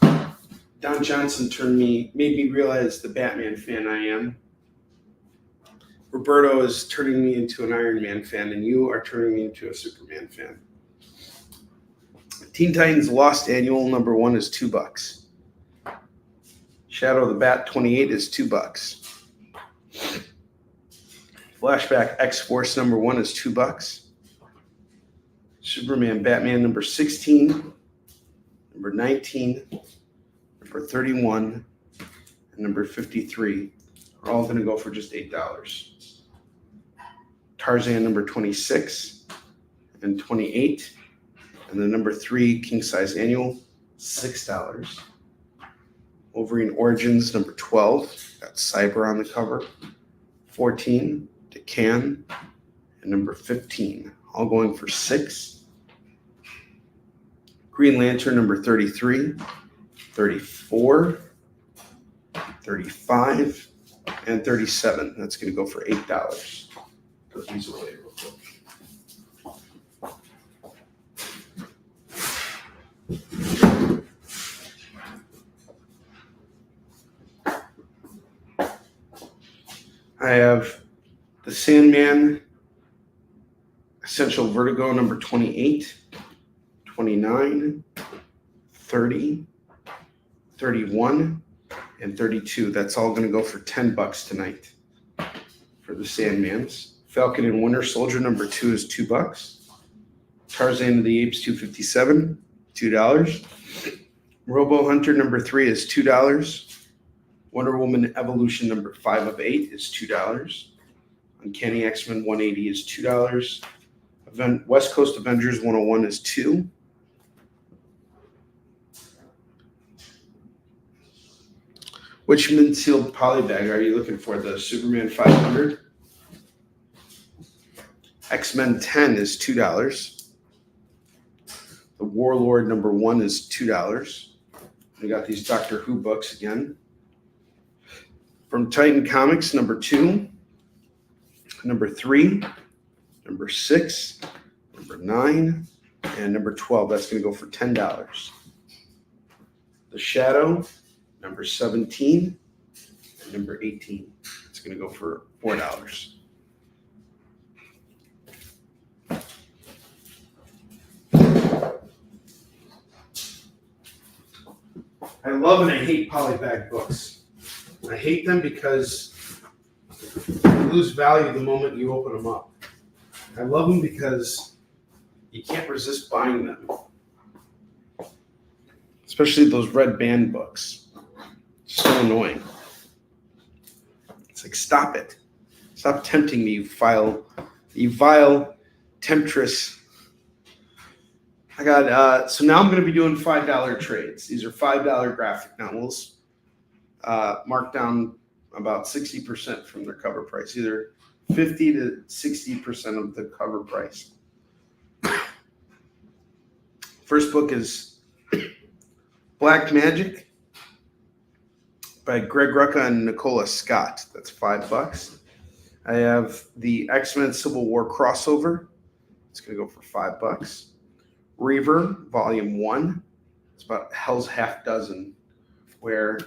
Don Johnson made me realize the Batman fan I am. Roberto is turning me into an Iron Man fan, and you are turning me into a Superman fan. Teen Titans Lost Annual, number 1 is $2. Shadow of the Bat 28 is $2. Flashback X-Force number 1 is $2. Superman Batman number 16, number 19, number 31, and number 53 are all going to go for just $8. Tarzan number 26 and 28, and the number 3 king size annual, $6. Wolverine Origins number 12, got Cyber on the cover, 14, Decan, and number 15, all going for $6. Green Lantern number 33, 34, 35, and 37. That's going to go for $8. Put these away real quick. I have the Sandman Essential Vertigo number 28, 29, 30, 31, and 32. That's all going to go for $10 tonight for the Sandmans. Falcon and Winter Soldier number 2 is $2. Tarzan of the Apes 257, $2. Robo Hunter number 3 is $2. Wonder Woman Evolution number 5 of 8 is $2. Uncanny X-Men 180 is $2. West Coast Avengers 101 is $2. Which mint-sealed polybag are you looking for? The Superman 500? X-Men 10 is $2. The Warlord number 1 is $2. We got these Doctor Who books again. From Titan Comics, number 2, number 3, number 6, number 9, and number 12. That's going to go for $10. The Shadow, number 17, and number 18. It's going to go for $4. I love and I hate polybag books. I hate them because you lose value the moment you open them up. I love them because you can't resist buying them. Especially those red band books. It's so annoying. It's like, stop it. Stop tempting me, you vile temptress. I got, so now I'm going to be doing $5 trades. These are $5 graphic novels, marked down about 60% from their cover price, either 50 to 60% of the cover price. First book is Black Magic by Greg Rucka and Nicola Scott. That's $5. I have the X-Men Civil War crossover. It's going to go for $5. Reaver, Volume 1. It's about Hell's Half Dozen, where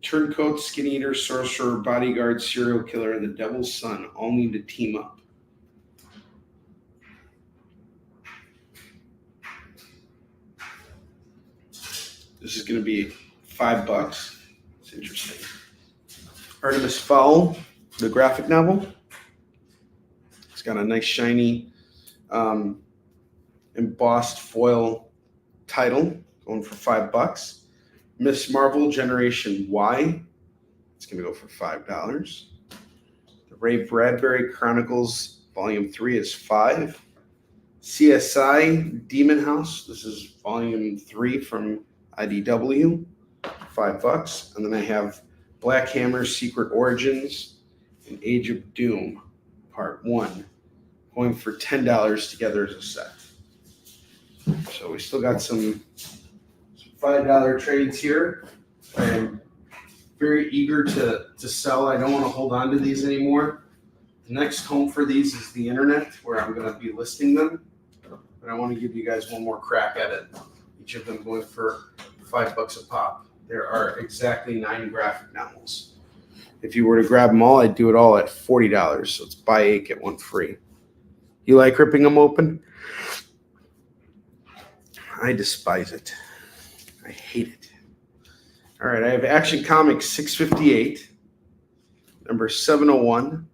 Turncoat, Skin Eater, Sorcerer, Bodyguard, Serial Killer, and the Devil's Son all need to team up. This is going to be $5. It's interesting. Artemis Fowl, the graphic novel. It's got a nice shiny embossed foil title, going for $5. Miss Marvel Generation Y. It's going to go for $5. The Ray Bradbury Chronicles Volume 3 is $5. CSI Demon House. This is Volume 3 from IDW, $5. And then I have Black Hammer Secret Origins and Age of Doom, Part 1, going for $10 together as a set. So we still got some $5 trades here. I am very eager to sell. I don't want to hold on to these anymore. The next home for these is the internet, where I'm going to be listing them. But I want to give you guys one more crack at it. Each of them going for $5 a pop. There are exactly 9 graphic novels. If you were to grab them all, I'd do it all at $40. So it's buy 8, get 1 free. You like ripping them open? I despise it. I hate it. All right, I have Action Comics 658, number 701,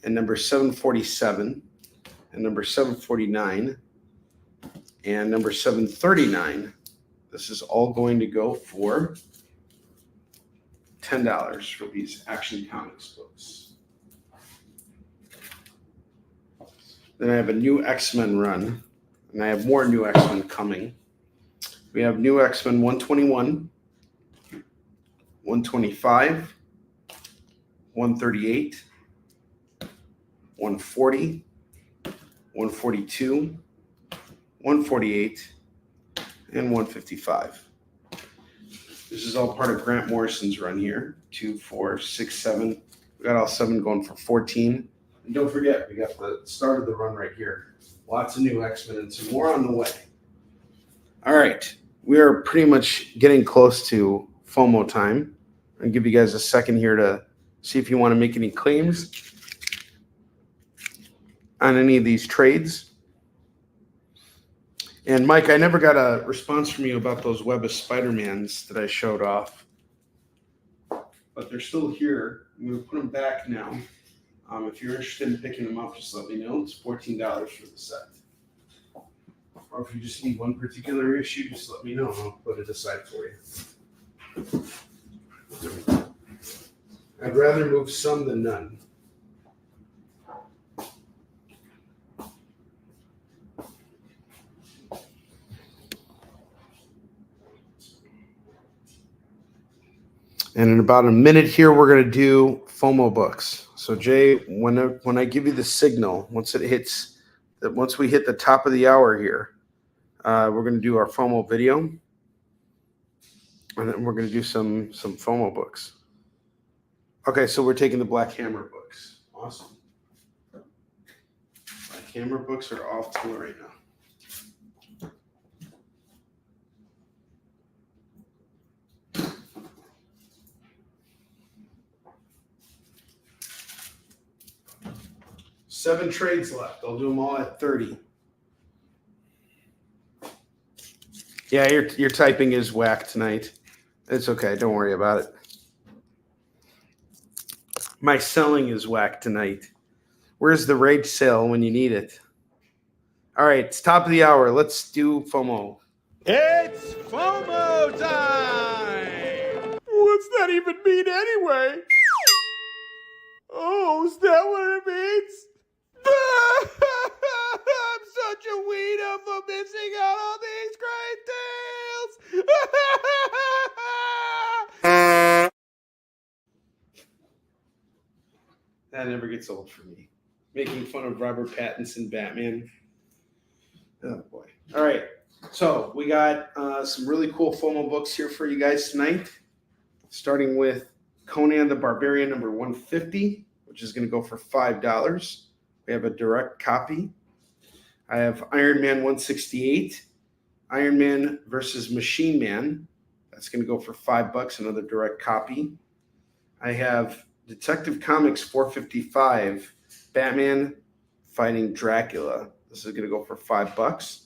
and number 747, and number 749, and number 739. This is all going to go for $10 for these Action Comics books. Then I have a new X-Men run, and I have more new X-Men coming. We have new X-Men 121, 125, 138, 140, 142, 148, and 155. This is all part of Grant Morrison's run here. 2, 4, 6, 7. We got all 7 going for 14. And don't forget, we got the start of the run right here. Lots of new X-Men and some more on the way. All right. We are pretty much getting close to FOMO time. I'll give you guys a second here to see if you want to make any claims on any of these trades. And Mike, I never got a response from you about those Web of Spider-Mans that I showed off, but they're still here. I'm going to put them back now. If you're interested in picking them up, just let me know. It's $14 for the set. Or if you just need one particular issue, just let me know. I'll put it aside for you. I'd rather move some than none. And in about a minute here, we're going to do FOMO books. So Jay, when I give you the signal, once we hit the top of the hour here, we're going to do our FOMO video, and then we're going to do some FOMO books. Okay, so we're taking the Black Hammer books. Awesome. Black Hammer books are off tour right now. Seven trades left. I'll do them all at 30. Yeah, your typing is whack tonight. It's okay. Don't worry about it. My selling is whack tonight. Where's the rage sale when you need it? All right, it's top of the hour. Let's do FOMO. It's FOMO time! What's that even mean anyway? Oh, is that what it means? I'm such a weirdo for missing out on these great deals! That never gets old for me. Making fun of Robert Pattinson Batman. Oh, boy. All right. So we got some really cool FOMO books here for you guys tonight. Starting with Conan the Barbarian number 150, which is going to go for $5. We have a direct copy. I have Iron Man 168, Iron Man versus Machine Man. That's going to go for $5, another direct copy. I have Detective Comics 455, Batman fighting Dracula. This is going to go for $5.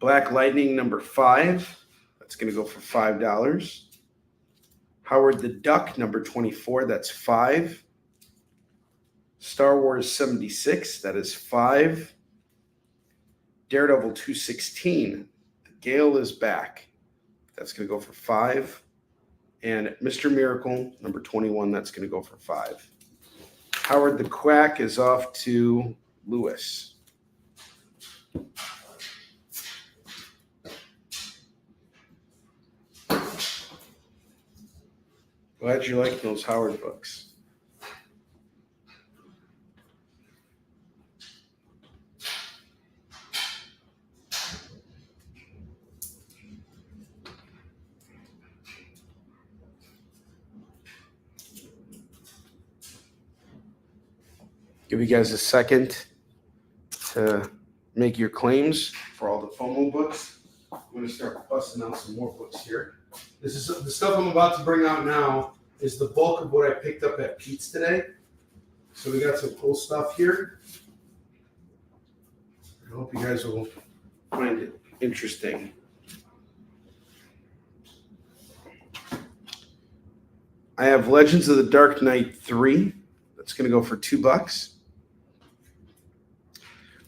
Black Lightning number 5. That's going to go for $5. Howard the Duck number 24. That's $5. Star Wars 76. That is $5. Daredevil 216. The Gale is back. That's going to go for $5. And Mr. Miracle number 21. That's going to go for $5. Howard the Quack is off to Lewis. Glad you like those Howard books. Give you guys a second to make your claims for all the FOMO books. I'm going to start busting out some more books here. This is the stuff I'm about to bring out now is the bulk of what I picked up at Pete's today. So we got some cool stuff here. I hope you guys will find it interesting. I have Legends of the Dark Knight 3. That's going to go for $2.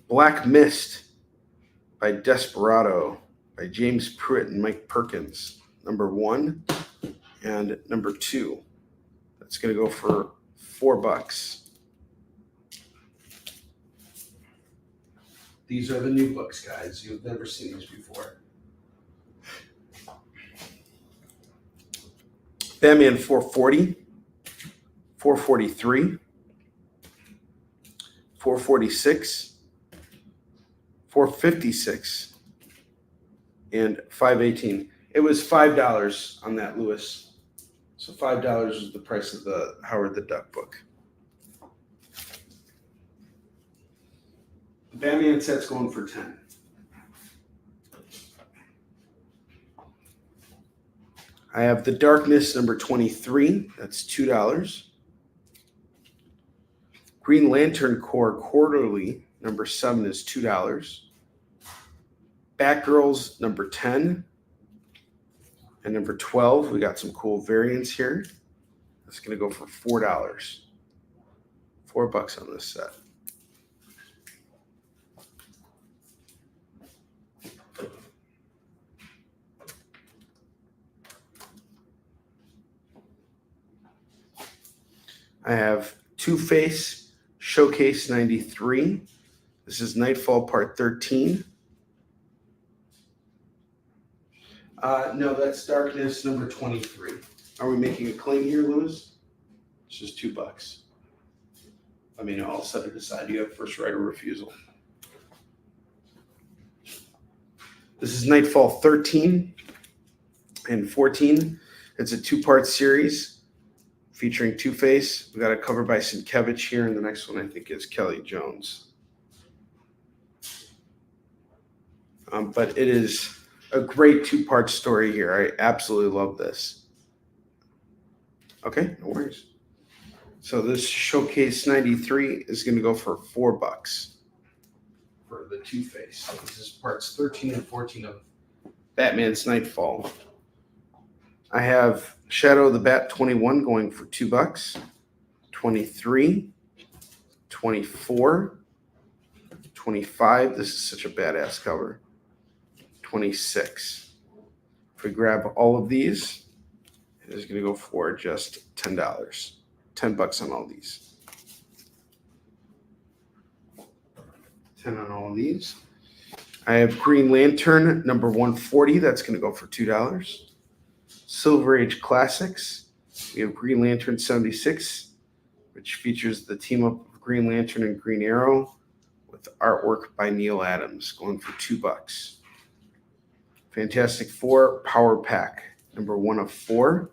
Black Mist by Desperado by James Pruitt and Mike Perkins. Number 1 and number 2. That's going to go for $4. These are the new books, guys. You've never seen these before. Batman 440, 443, 446, 456, and 518. It was $5 on that, Lewis. So $5 was the price of the Howard the Duck book. The Batman set's going for $10. I have The Darkness number 23. That's $2. Green Lantern Corps Quarterly number 7 is $2. Batgirls number 10 and number 12. We got some cool variants here. That's going to go for $4. $4 on this set. I have Two-Face Showcase 93. This is Nightfall Part 13. No, that's Darkness number 23. Are we making a claim here, Lewis? It's just $2. I mean, I'll set it aside. You have first right of refusal. This is Nightfall 13 and 14. It's a 2-part series featuring Two-Face. We got a cover by Sienkiewicz here, and the next one I think is Kelly Jones. But it is a great 2-part story here. I absolutely love this. Okay, no worries. So this Showcase 93 is going to go for $4 for the Two-Face. This is parts 13 and 14 of Batman's Nightfall. I have Shadow of the Bat 21 going for $2. 23, 24, 25. This is such a badass cover. 26. If we grab all of these, it is going to go for just $10. $10 on all these. 10 on all of these. I have Green Lantern number 140. That's going to go for $2. Silver Age Classics. We have Green Lantern 76, which features the team up of Green Lantern and Green Arrow with artwork by Neil Adams, going for $2. Fantastic Four Power Pack number 1 of 4.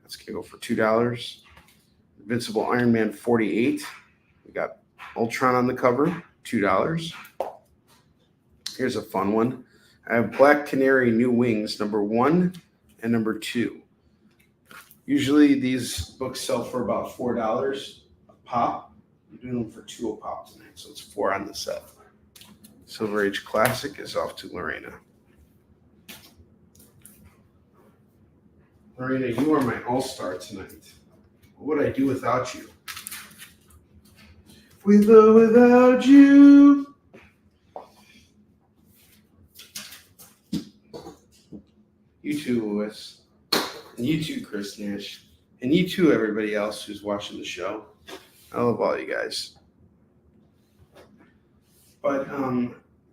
That's going to go for $2. Invincible Iron Man 48. We got Ultron on the cover, $2. Here's a fun one. I have Black Canary New Wings number 1 and number 2. Usually these books sell for about $4 a pop. I'm doing them for $2 a pop tonight, so it's 4 on the set. Silver Age Classic is off to Lorena. Lorena, you are my all-star tonight. What would I do without you? With or without you. You too, Lewis. And you too, Chris Nash. And you too, everybody else who's watching the show. I love all you guys. But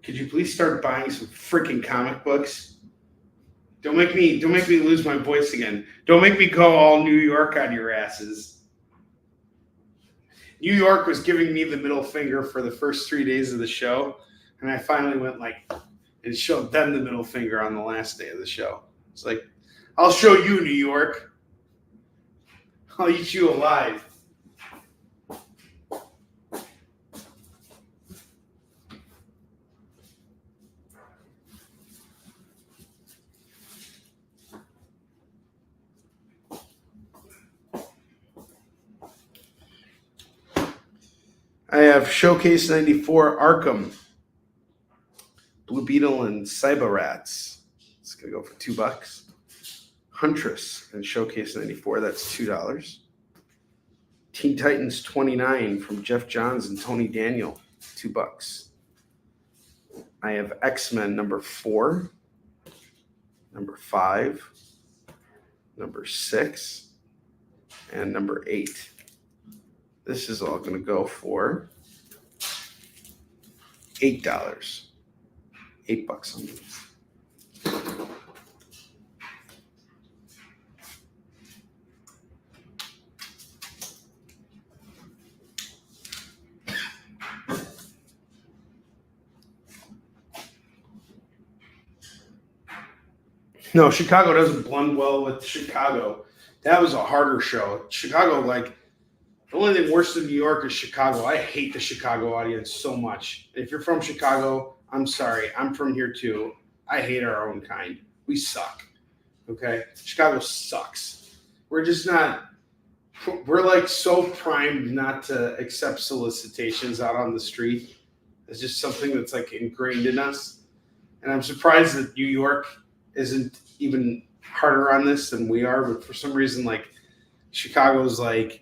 could you please start buying some freaking comic books? Don't make me lose my voice again. Don't make me go all New York on your asses. New York was giving me the middle finger for the first 3 days of the show, and I finally went and showed them the middle finger on the last day of the show. It's like, I'll show you, New York. I'll eat you alive. I have Showcase 94 Arkham, Blue Beetle and Cyber Rats. It's going to go for $2. Huntress and Showcase 94. That's $2. Teen Titans 29 from Jeff Johns and Tony Daniel. $2. I have X-Men number 4, number 5, number 6, and number 8. This is all going to go for $8. $8 on these. No, Chicago doesn't blend well with Chicago. That was a harder show. Chicago, like, the only thing worse than New York is Chicago. I hate the Chicago audience so much. If you're from Chicago, I'm sorry. I'm from here too. I hate our own kind. We suck. Okay? Chicago sucks. We're just not, we're like so primed not to accept solicitations out on the street. It's just something that's like ingrained in us. And I'm surprised that New York isn't even harder on this than we are, but for some reason, like, Chicago's like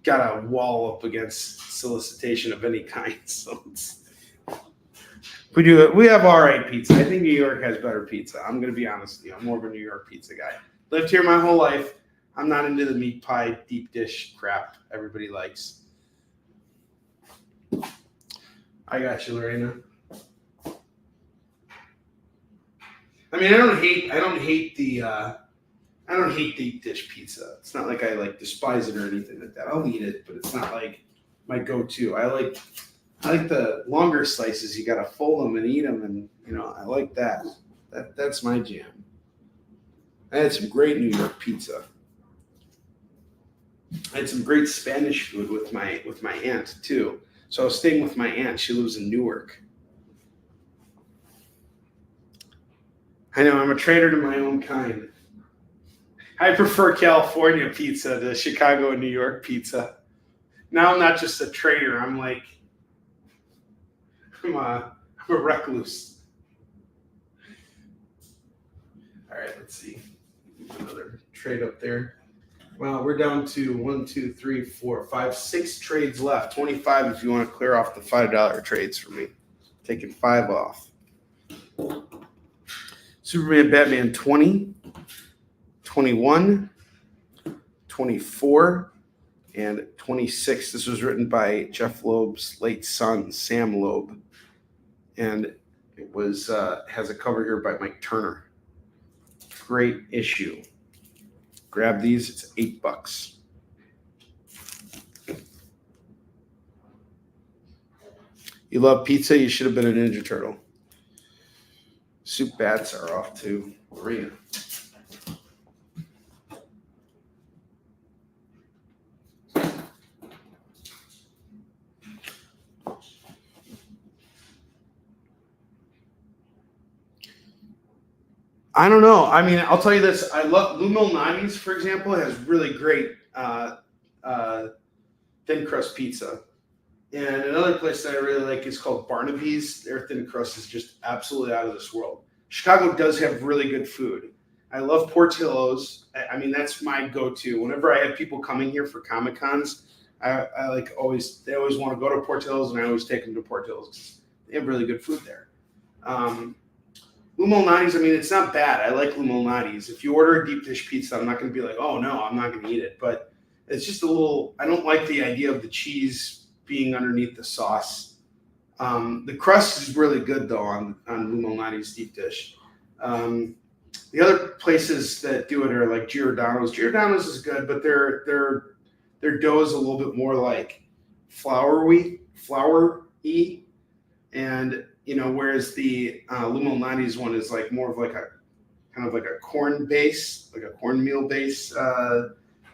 got a wall up against solicitation of any kind. So we have all right pizza. I think New York has better pizza. I'm gonna be honest with you. I'm more of a New York pizza guy. Lived here my whole life. I'm not into the meat pie deep dish crap everybody likes. I got you, Lorena. I mean, I don't hate deep dish pizza. It's not like I like despise it or anything like that. I'll eat it, but it's not like my go-to. I like the longer slices. You got to fold them and eat them, and I like that. That's my jam. I had some great New York pizza. I had some great Spanish food with my aunt too. So I was staying with my aunt. She lives in Newark. I know, I'm a traitor to my own kind. I prefer California pizza to Chicago and New York pizza. Now I'm not just a traitor. I'm a recluse. All right, let's see. Another trade up there. Well, we're down to 1, 2, 3, 4, 5, 6 trades left. 25 if you want to clear off the $5 trades for me. Taking 5 off. Superman, Batman 20, 21, 24, and 26. This was written by Jeff Loeb's late son, Sam Loeb. And it was has a cover here by Mike Turner. Great issue. Grab these, it's $8. You love pizza, you should have been a Ninja Turtle. Soup bats are off to Arena. I don't know. I mean, I'll tell you this. I love Lou Malnati's, for example, has really great thin crust pizza. And another place that I really like is called Barnaby's. Their thin crust is just absolutely out of this world. Chicago does have really good food. I love Portillo's. I mean, that's my go-to. Whenever I have people coming here for Comic Cons, they always want to go to Portillo's, and I always take them to Portillo's. They have really good food there. Lou Malnati's, I mean, it's not bad. I like Lou Malnati's. If you order a deep dish pizza, I'm not going to be like, oh, no, I'm not going to eat it. But it's just a little – I don't like the idea of the cheese being underneath the sauce. The crust is really good, though, on Lou Malnati's deep dish. The other places that do it are like Giordano's. Giordano's is good, but their dough is a little bit more like flour-y. And – whereas the Lou Malnati's one is like more of like a kind of like a corn base, like a cornmeal base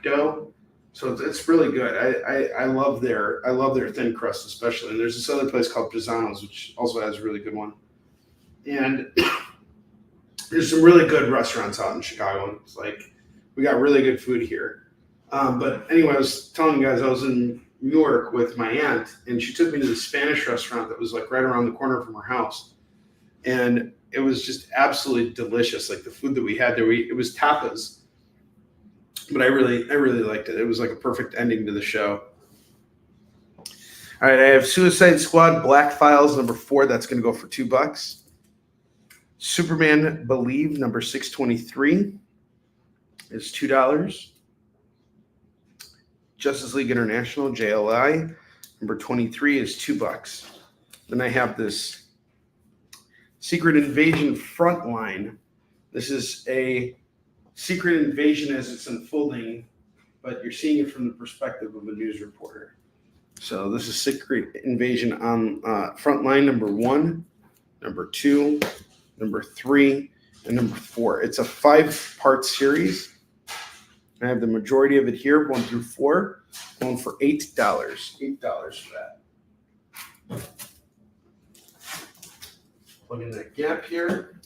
dough. So it's really good. I love their thin crust especially. And there's this other place called Pisano's, which also has a really good one. And there's some really good restaurants out in Chicago. It's like we got really good food here. But anyway, I was telling you guys I was in Newark with my aunt, and she took me to the Spanish restaurant that was like right around the corner from her house, and it was just absolutely delicious. Like the food that we had there, it was tapas. But I really liked it. It was like a perfect ending to the show. All right, I have Suicide Squad Black Files number 4. That's going to go for $2. Superman Believe number 623 is $2. Justice League International JLI number 23 is $2. Then I have this Secret Invasion Frontline. This is a secret invasion as it's unfolding, but you're seeing it from the perspective of a news reporter. So this is Secret Invasion on Frontline number 1, number 2, number 3, and number 4. It's a 5-part series. I have the majority of it here, 1 through 4, going for $8. $8 for that. Plug in that gap here.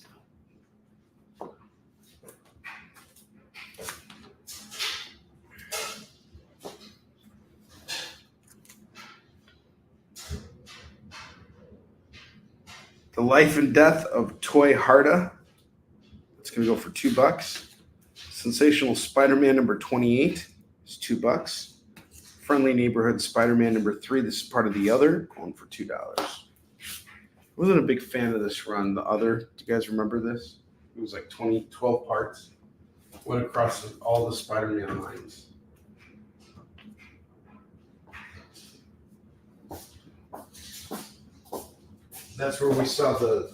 The Life and Death of Toy Harda. It's going to go for $2. Sensational Spider-Man number 28 is $2. Friendly Neighborhood Spider-Man number 3. This is part of The Other, going for $2. I wasn't a big fan of this run, The Other. Do you guys remember this? It was like 12 parts. Went across all the Spider-Man lines. That's where we saw the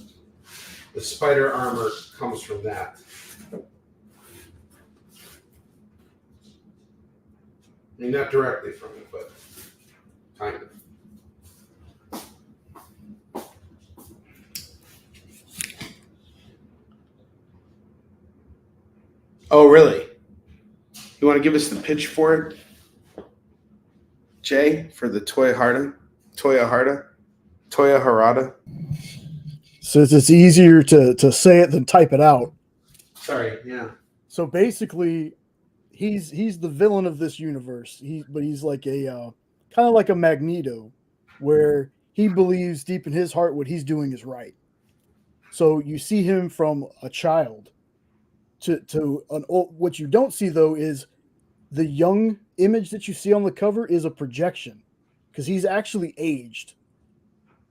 spider armor comes from that. I mean, not directly from it, but kind of. Oh, really? You want to give us the pitch for it, Jay, for the Toya Harada? So it's easier to say it than type it out. Sorry, yeah. So basically, he's the villain of this universe. He's like a kind of like a Magneto, where he believes deep in his heart what he's doing is right. So you see him from a child to an old. What you don't see though is the young image that you see on the cover is a projection, because he's actually aged.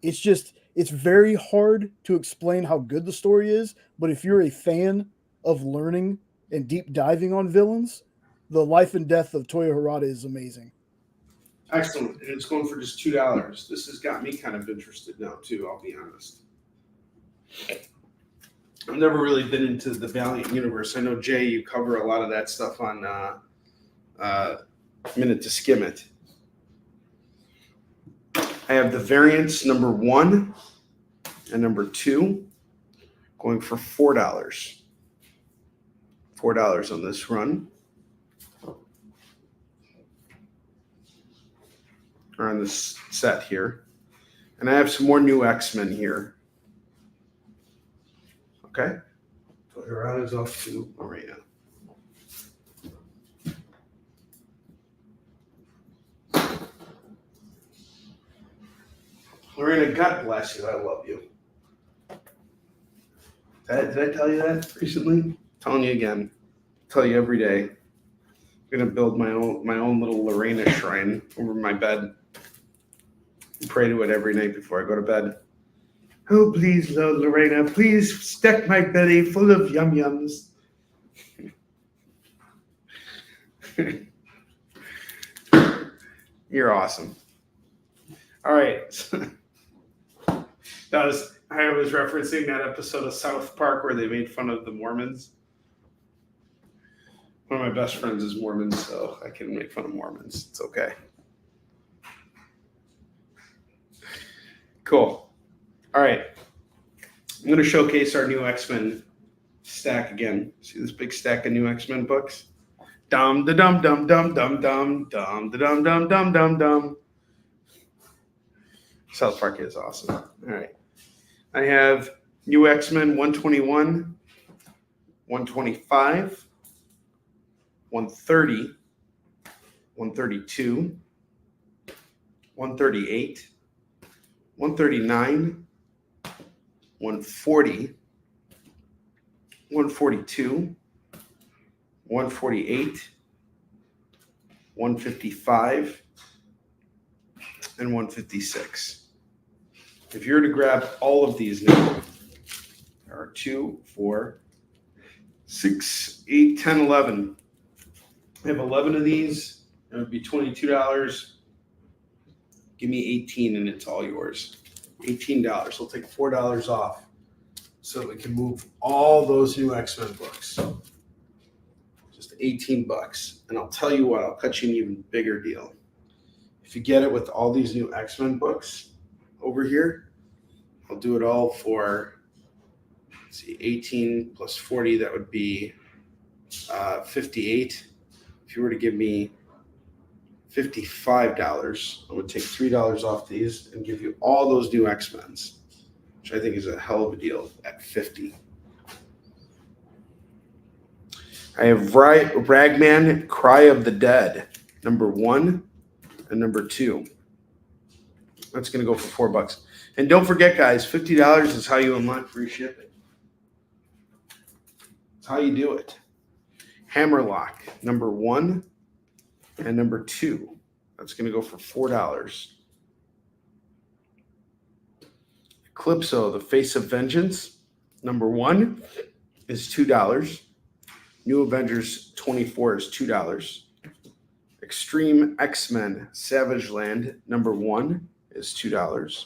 It's very hard to explain how good the story is, but if you're a fan of learning and deep diving on villains, The Life and Death of Toya Harada is amazing. Excellent. And it's going for just $2. This has got me kind of interested now, too, I'll be honest. I've never really been into the Valiant universe. I know, Jay, you cover a lot of that stuff on Minute to Skim It. I have the variants number 1 and number 2 going for $4. $4 on this run. Or on this set here. And I have some more new X-Men here. Okay. So Harada's off to Arena. Lorena, God bless you. I love you. Did I tell you that recently? I'm telling you again. Tell you every day. I'm gonna build my own little Lorena shrine over my bed. And pray to it every night before I go to bed. Oh, please, Lord Lorena, please stack my belly full of yum yums. You're awesome. All right. I was referencing that episode of South Park where they made fun of the Mormons. One of my best friends is Mormon, so I can make fun of Mormons. It's okay. Cool. All right. I'm going to showcase our new X-Men stack again. See this big stack of new X-Men books? Dum da dum dum dum dum dum dum da dum dum dum dum dum. South Park is awesome. All right. I have new X-Men 121, 125, 130, 132, 138, 139, 140, 142, 148, 155, and 156. If you were to grab all of these now, there are 2, 4, 6, 8, 10, 11. I have 11 of these. It would be $22. Give me 18 and it's all yours. $18. We'll take $4 off so we can move all those new X-Men books. Just 18 bucks. And I'll tell you what, I'll cut you an even bigger deal. If you get it with all these new X-Men books over here, I'll do it all for, let's see, 18 plus 40, that would be 58. If you were to give me $55, I would take $3 off these and give you all those new X-Men's, which I think is a hell of a deal at 50. I have Ragman Cry of the Dead, number 1 and number 2. That's going to go for $4. And don't forget, guys, $50 is how you unlock free shipping. It's how you do it. Hammerlock, number 1 and number 2. That's going to go for $4. Eclipso, The Face of Vengeance, number 1 is $2. New Avengers 24 is $2. Extreme X-Men Savage Land, number 1 is $2.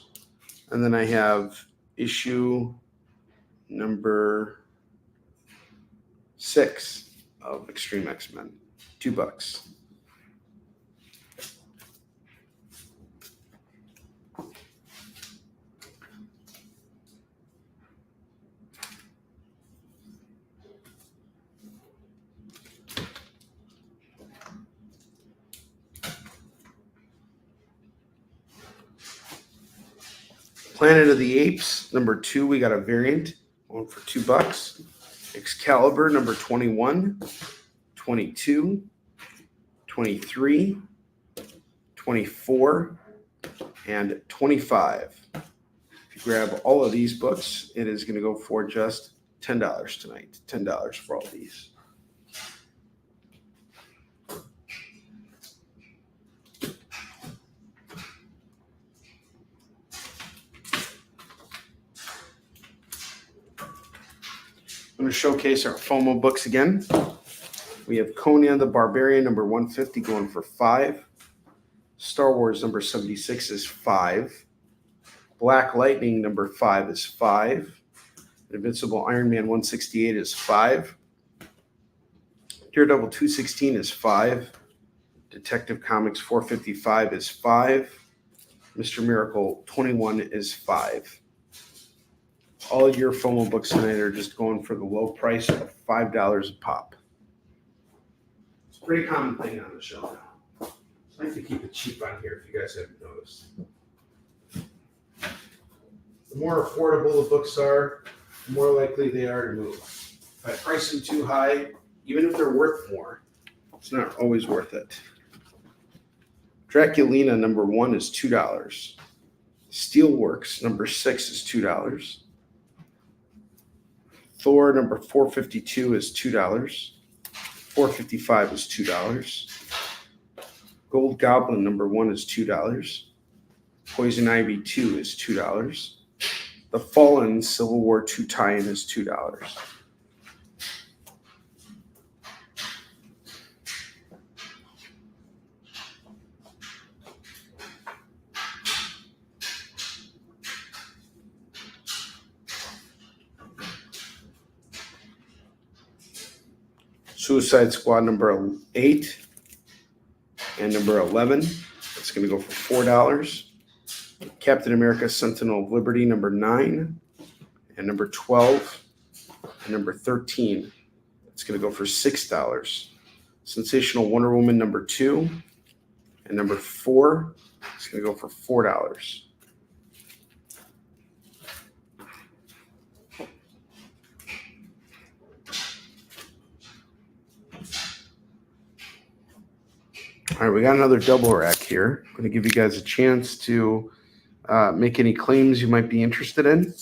And then I have issue number 6 of Extreme X-Men, $2. Planet of the Apes, number 2, we got a variant, one for $2. Excalibur, number 21, 22, 23, 24, and 25. If you grab all of these books, it is going to go for just $10 tonight. $10 for all these. I'm going to showcase our FOMO books again. We have Conan the Barbarian, number 150, going for $5. Star Wars, number 76, is $5. Black Lightning, number 5, is $5. Invincible Iron Man 168 is $5. Daredevil 216 is $5. Detective Comics 455 is $5. Mr. Miracle 21 is $5. All your FOMO books tonight are just going for the low price of $5 a pop. It's a pretty common thing on the show now. I like to keep it cheap on here if you guys haven't noticed. The more affordable the books are, the more likely they are to move. If I price them too high, even if they're worth more, it's not always worth it. Draculina, number 1, is $2. Steelworks, number 6, is $2. Thor, number 452, is $2. 455 is $2. Gold Goblin, number 1, is $2. Poison Ivy 2 is $2. The Fallen Civil War II tie-in is $2. Suicide Squad number 8 and number 11. It's going to go for $4. Captain America Sentinel of Liberty number 9 and number 12 and number 13. It's going to go for $6. Sensational Wonder Woman number 2 and number 4. It's going to go for $4. All right, we got another double rack here. I'm going to give you guys a chance to make any claims you might be interested in.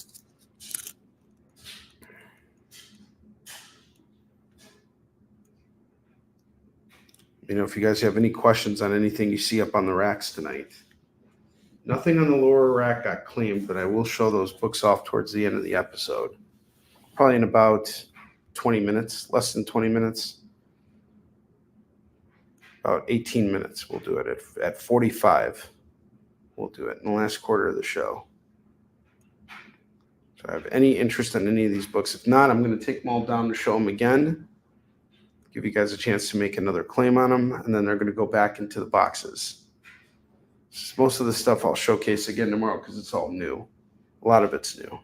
if you guys have any questions on anything you see up on the racks tonight. Nothing on the lower rack got claimed, but I will show those books off towards the end of the episode. Probably in about 20 minutes, less than 20 minutes. About 18 minutes, we'll do it. At 45, we'll do it in the last quarter of the show. So I have any interest in any of these books. If not, I'm going to take them all down to show them again. Give you guys a chance to make another claim on them, and then they're going to go back into the boxes. Most of the stuff I'll showcase again tomorrow because it's all new. A lot of it's new.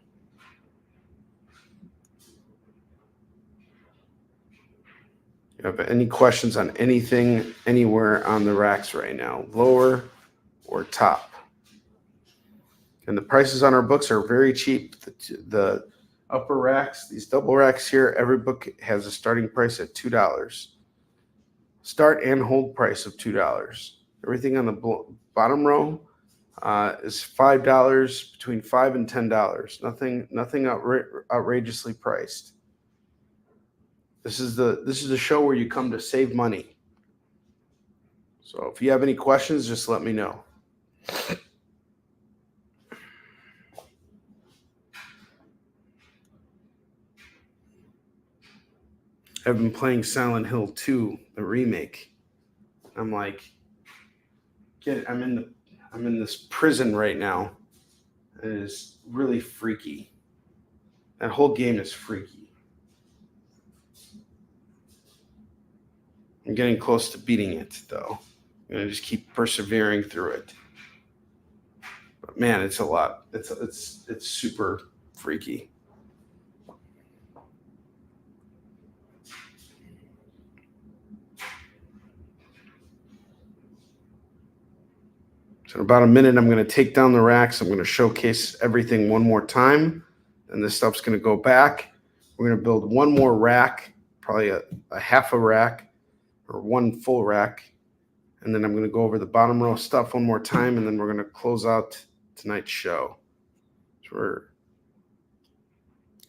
You have any questions on anything, anywhere on the racks right now, lower or top? And the prices on our books are very cheap. The upper racks, these double racks here, every book has a starting price at $2. Start and hold price of $2. Everything on the bottom row is $5, between $5 and $10. Nothing outrageously priced. This is the show where you come to save money. So if you have any questions, just let me know. I've been playing Silent Hill 2, the remake. I'm like, I'm in this prison right now. It is really freaky. That whole game is freaky. I'm getting close to beating it, though. I'm gonna just keep persevering through it. But man, it's a lot. It's super freaky. So in about a minute, I'm going to take down the racks. I'm going to showcase everything one more time. And this stuff's going to go back. We're going to build one more rack, probably a half a rack or one full rack. And then I'm going to go over the bottom row stuff one more time. And then we're going to close out tonight's show. So we're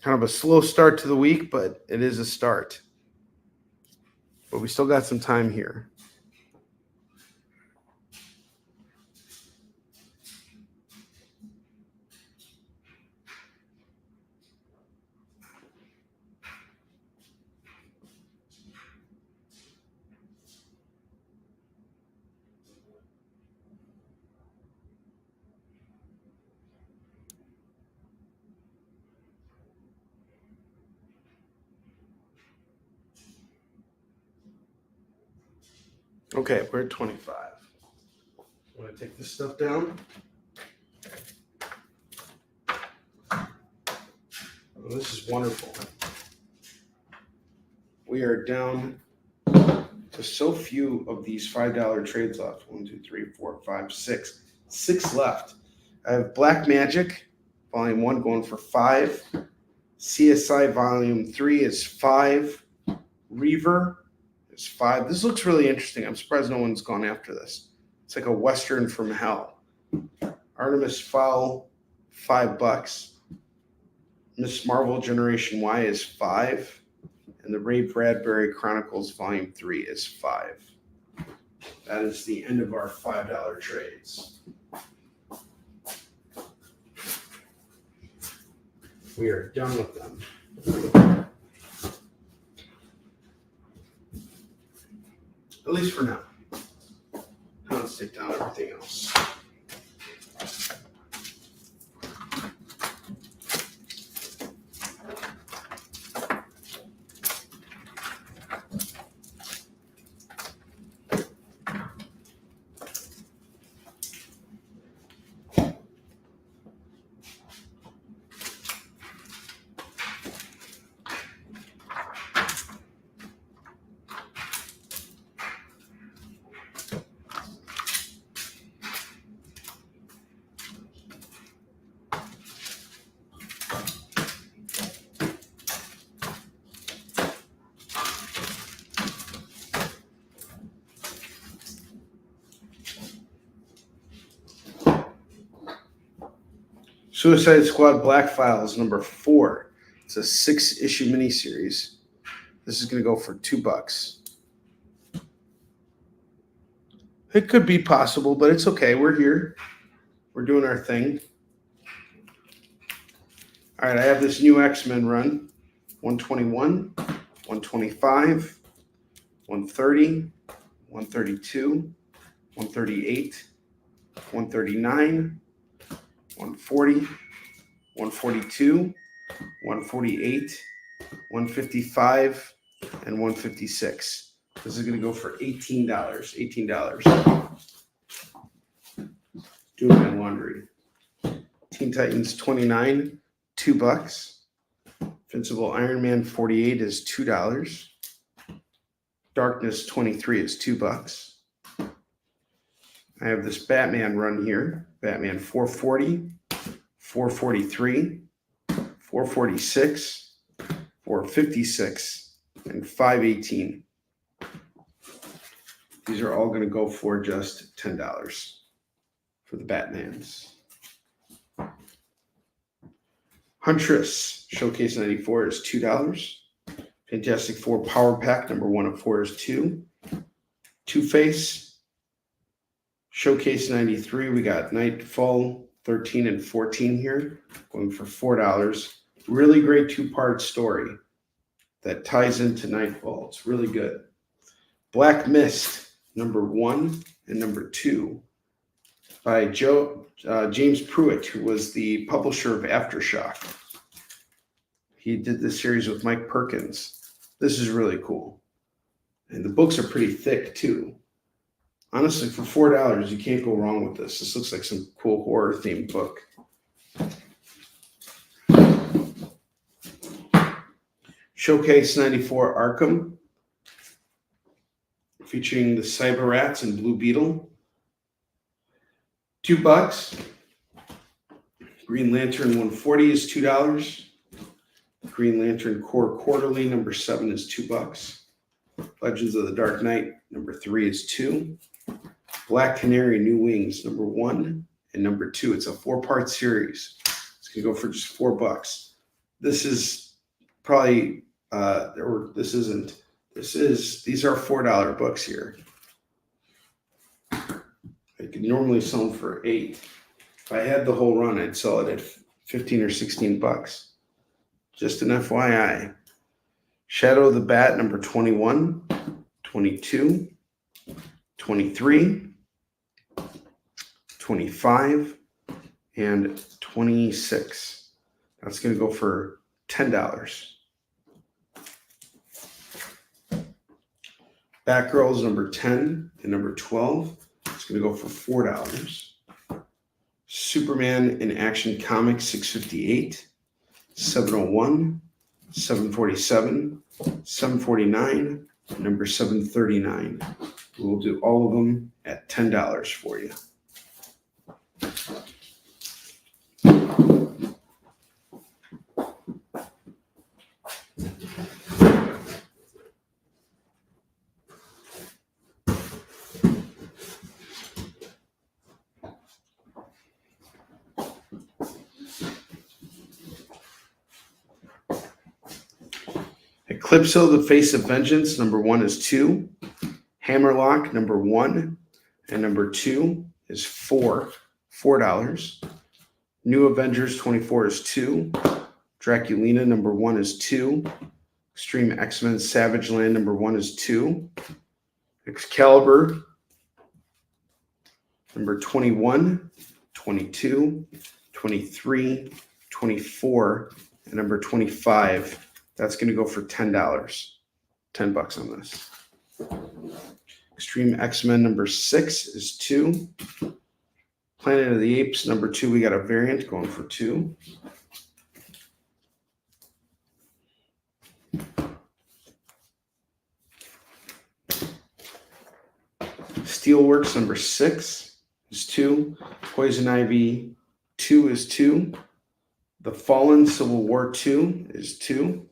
kind of a slow start to the week, but it is a start. But we still got some time here. Okay, we're at 25. I'm going to take this stuff down. Oh, this is wonderful. We are down to so few of these $5 trades left. 1, 2, 3, 4, 5, 6. 6 left. I have Black Magic, Volume 1 going for 5. CSI Volume 3 is 5. Reaver is 5. This looks really interesting. I'm surprised no one's gone after this. It's like a Western from hell. Artemis Fowl, $5. Miss Marvel Generation Y is 5. And the Ray Bradbury Chronicles Volume 3 is 5. That is the end of our $5 trades. We are done with them. At least for now. Now let's take down everything else. Suicide Squad Black Files number 4. It's a 6-issue miniseries. This is going to go for $2. It could be possible, but it's okay. We're here. We're doing our thing. All right, I have this new X-Men run. 121, 125, 130, 132, 138, 139, 140, 142, 148, 155, and 156. This is going to go for $18. $18. Doing my laundry. Teen Titans 29, $2. Invincible Iron Man 48 is $2. Darkness 23 is $2. I have this Batman run here. Batman 440, 443, 446, 456, and 518. These are all going to go for just $10 for the Batmans. Huntress Showcase 94 is $2. Fantastic Four Power Pack number 1 of 4 is $2. Two-Face Showcase 93. We got Nightfall 13 and 14 here, going for $4. Really great two-part story that ties into Nightfall. It's really good. Black Mist number 1 and number 2 by James Pruitt, who was the publisher of Aftershock. He did this series with Mike Perkins. This is really cool. And the books are pretty thick, too. Honestly, for $4, you can't go wrong with this. This looks like some cool horror-themed book. Showcase 94 Arkham, featuring the Cyber Rats and Blue Beetle. $2. Green Lantern 140 is $2. Green Lantern Core Quarterly number 7 is $2. Legends of the Dark Knight number 3 is $2. Black Canary New Wings number 1 and number 2. It's a 4-part series. It's gonna go for just $4. This is probably or this isn't. These are $4 books here. I could normally sell them for $8. If I had the whole run, I'd sell it at $15 or $16. Just an FYI. Shadow of the Bat number 21, 22, 23, 25, and 26. That's going to go for $10. Batgirls number 10 and number 12. It's going to go for $4. Superman in Action Comics 658, 701, 747, 749, number 739. We'll do all of them at $10 for you. Eclipso, The Face of Vengeance, number 1 is $2. Hammerlock, number 1 and number 2 is $4. New Avengers 24 is $2. Draculina, number 1 is $2. Extreme X-Men Savage Land, number 1 is $2. Excalibur, number 21, 22, 23, 24, and number 25. That's going to go for $10. $10 on this. Extreme X-Men number 6 is $2. Planet of the Apes number 2, we got a variant going for $2. Steelworks number 6 is $2. Poison Ivy 2 is $2. The Fallen Civil War 2 is $2.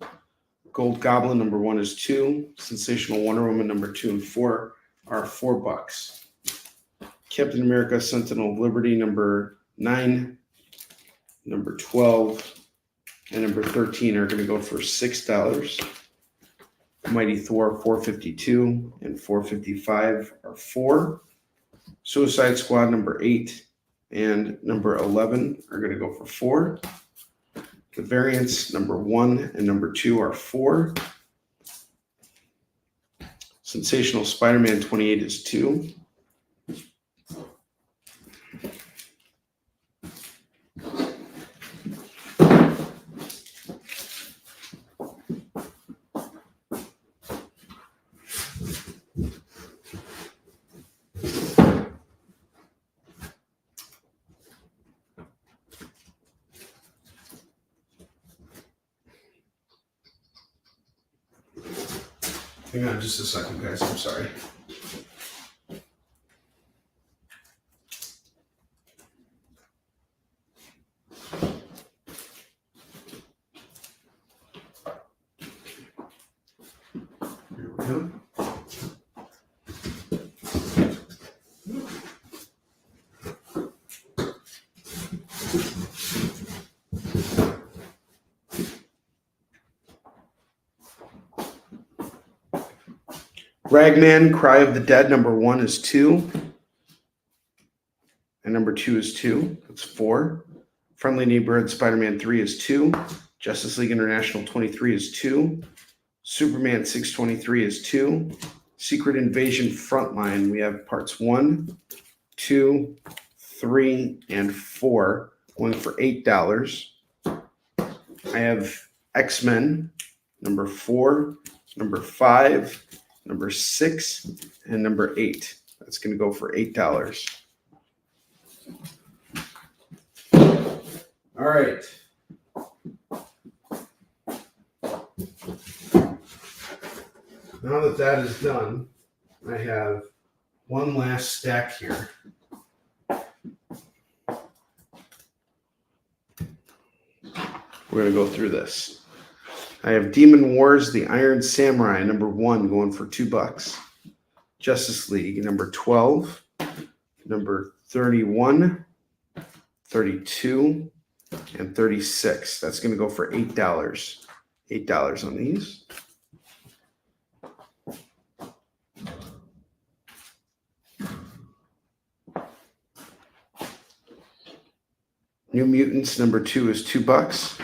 Gold Goblin number 1 is $2. Sensational Wonder Woman number 2 and 4 are $4. Captain America Sentinel of Liberty number 9, number 12, and number 13 are going to go for $6. Mighty Thor 452 and 455 are $4. Suicide Squad number 8 and number 11 are going to go for 4. The variants number 1 and number 2 are 4. Sensational Spider-Man 28 is 2. Hang on just a second, guys. I'm sorry. Here we go. Ragman, Cry of the Dead, number 1 is 2. And number 2 is 2. That's 4. Friendly Neighborhood Spider-Man 3 is 2. Justice League International 23 is 2. Superman 623 is 2. Secret Invasion Frontline, we have parts 1, 2, 3, and 4 going for $8. I have X-Men, number 4, number 5, number 6, and number 8. That's going to go for $8. All right. Now that that is done, I have one last stack here. We're going to go through this. I have Demon Wars, the Iron Samurai, number 1, going for $2. Justice League, number 12, number 31, 32, and 36. That's going to go for $8. $8 on these. New Mutants, number 2 is $2.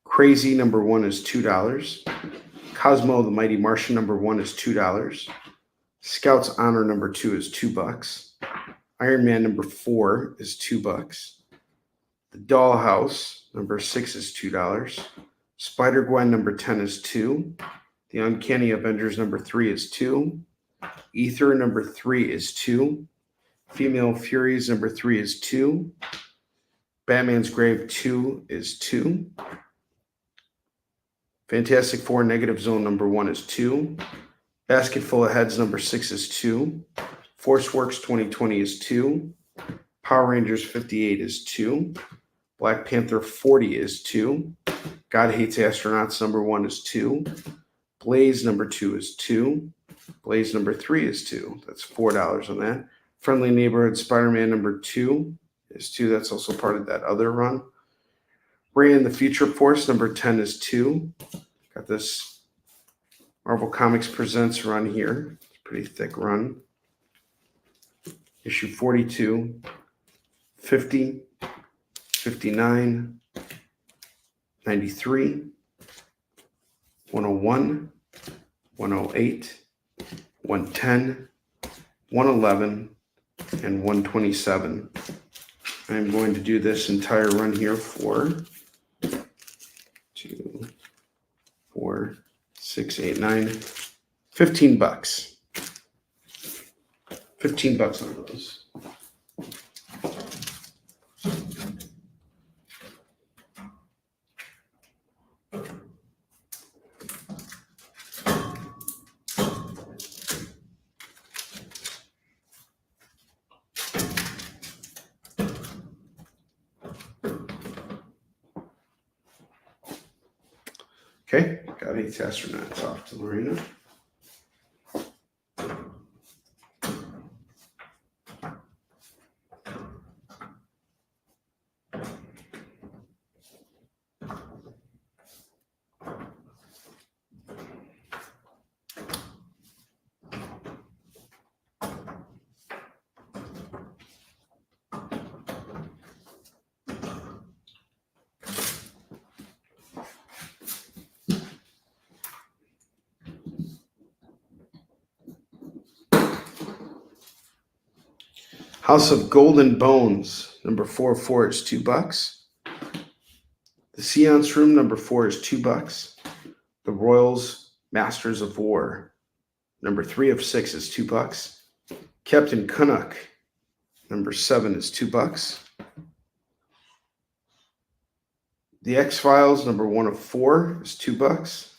Crazy, number 1 is $2. Cosmo, the Mighty Martian, number 1 is $2. Scouts Honor, number 2 is $2. Iron Man, number 4 is $2. The Dollhouse, number 6 is $2. Spider-Gwen, number 10 is 2. The Uncanny Avengers, number 3 is 2. Ether, number 3 is 2. Female Furies, number 3 is 2. Batman's Grave 2 is 2. Fantastic Four Negative Zone number 1 is 2. Basket Full of Heads number 6 is 2. Force Works 2020 is 2. Power Rangers 58 is 2. Black Panther 40 is 2. God Hates Astronauts number 1 is 2. Blaze number 2 is 2. Blaze number 3 is 2. That's $4 on that. Friendly Neighborhood Spider-Man number 2 is 2. That's also part of that other run. Ray and the Future Force number 10 is 2. Got this Marvel Comics Presents run here. It's a pretty thick run. Issue 42, 50, 59, 93, 101, 108, 110, 111, and 127. I'm going to do this entire run here for 2, 4, 6, 8, 9, $15. $15 on those. Okay, got 8 astronauts off to Lorena. House of Golden Bones, number 404 is $2. The Seance Room, number 4 is $2. The Royals Masters of War, number 3 of 6 is $2. Captain Canuck, number 7 is $2. The X-Files, number 1 of 4 is $2.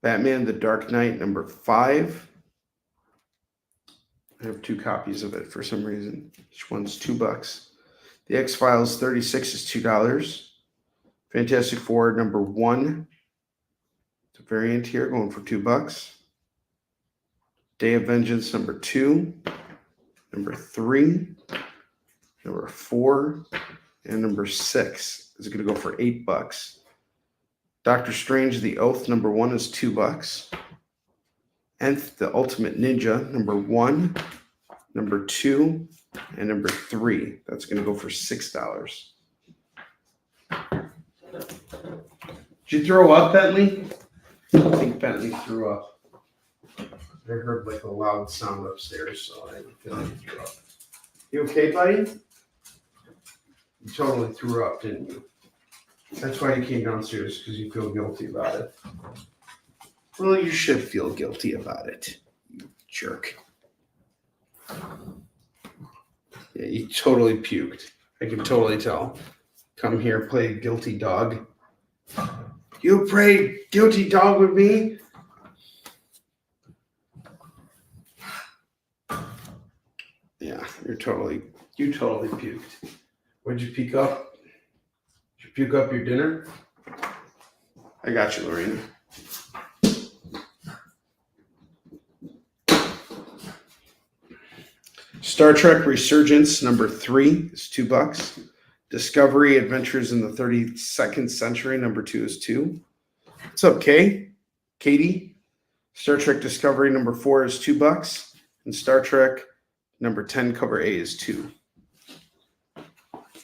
Batman The Dark Knight, number 5. I have 2 copies of it for some reason. Each one's $2. The X-Files 36 is $2. Fantastic Four number 1. It's a variant here going for $2. Day of Vengeance number 2. Number 3. Number 4. And number 6 is going to go for $8. Doctor Strange The Oath number 1 is $2. Nth The Ultimate Ninja number 1, number 2, and number 3. That's going to go for $6. Did you throw up, Bentley? I think Bentley threw up. I heard like a loud sound upstairs, so I feel like he threw up. You okay, buddy? You totally threw up, didn't you? That's why you came downstairs, because you feel guilty about it. Well, you should feel guilty about it, you jerk. Yeah, you totally puked. I can totally tell. Come here, play guilty dog. You play guilty dog with me? Yeah, you totally puked. What'd you puke up? Did you puke up your dinner? I got you, Lorena. Star Trek Resurgence number 3 is $2. Discovery Adventures in the 32nd Century number 2 is $2. What's up, Kay? Katie? Star Trek Discovery number 4 is $2. And Star Trek number 10 cover A is $2.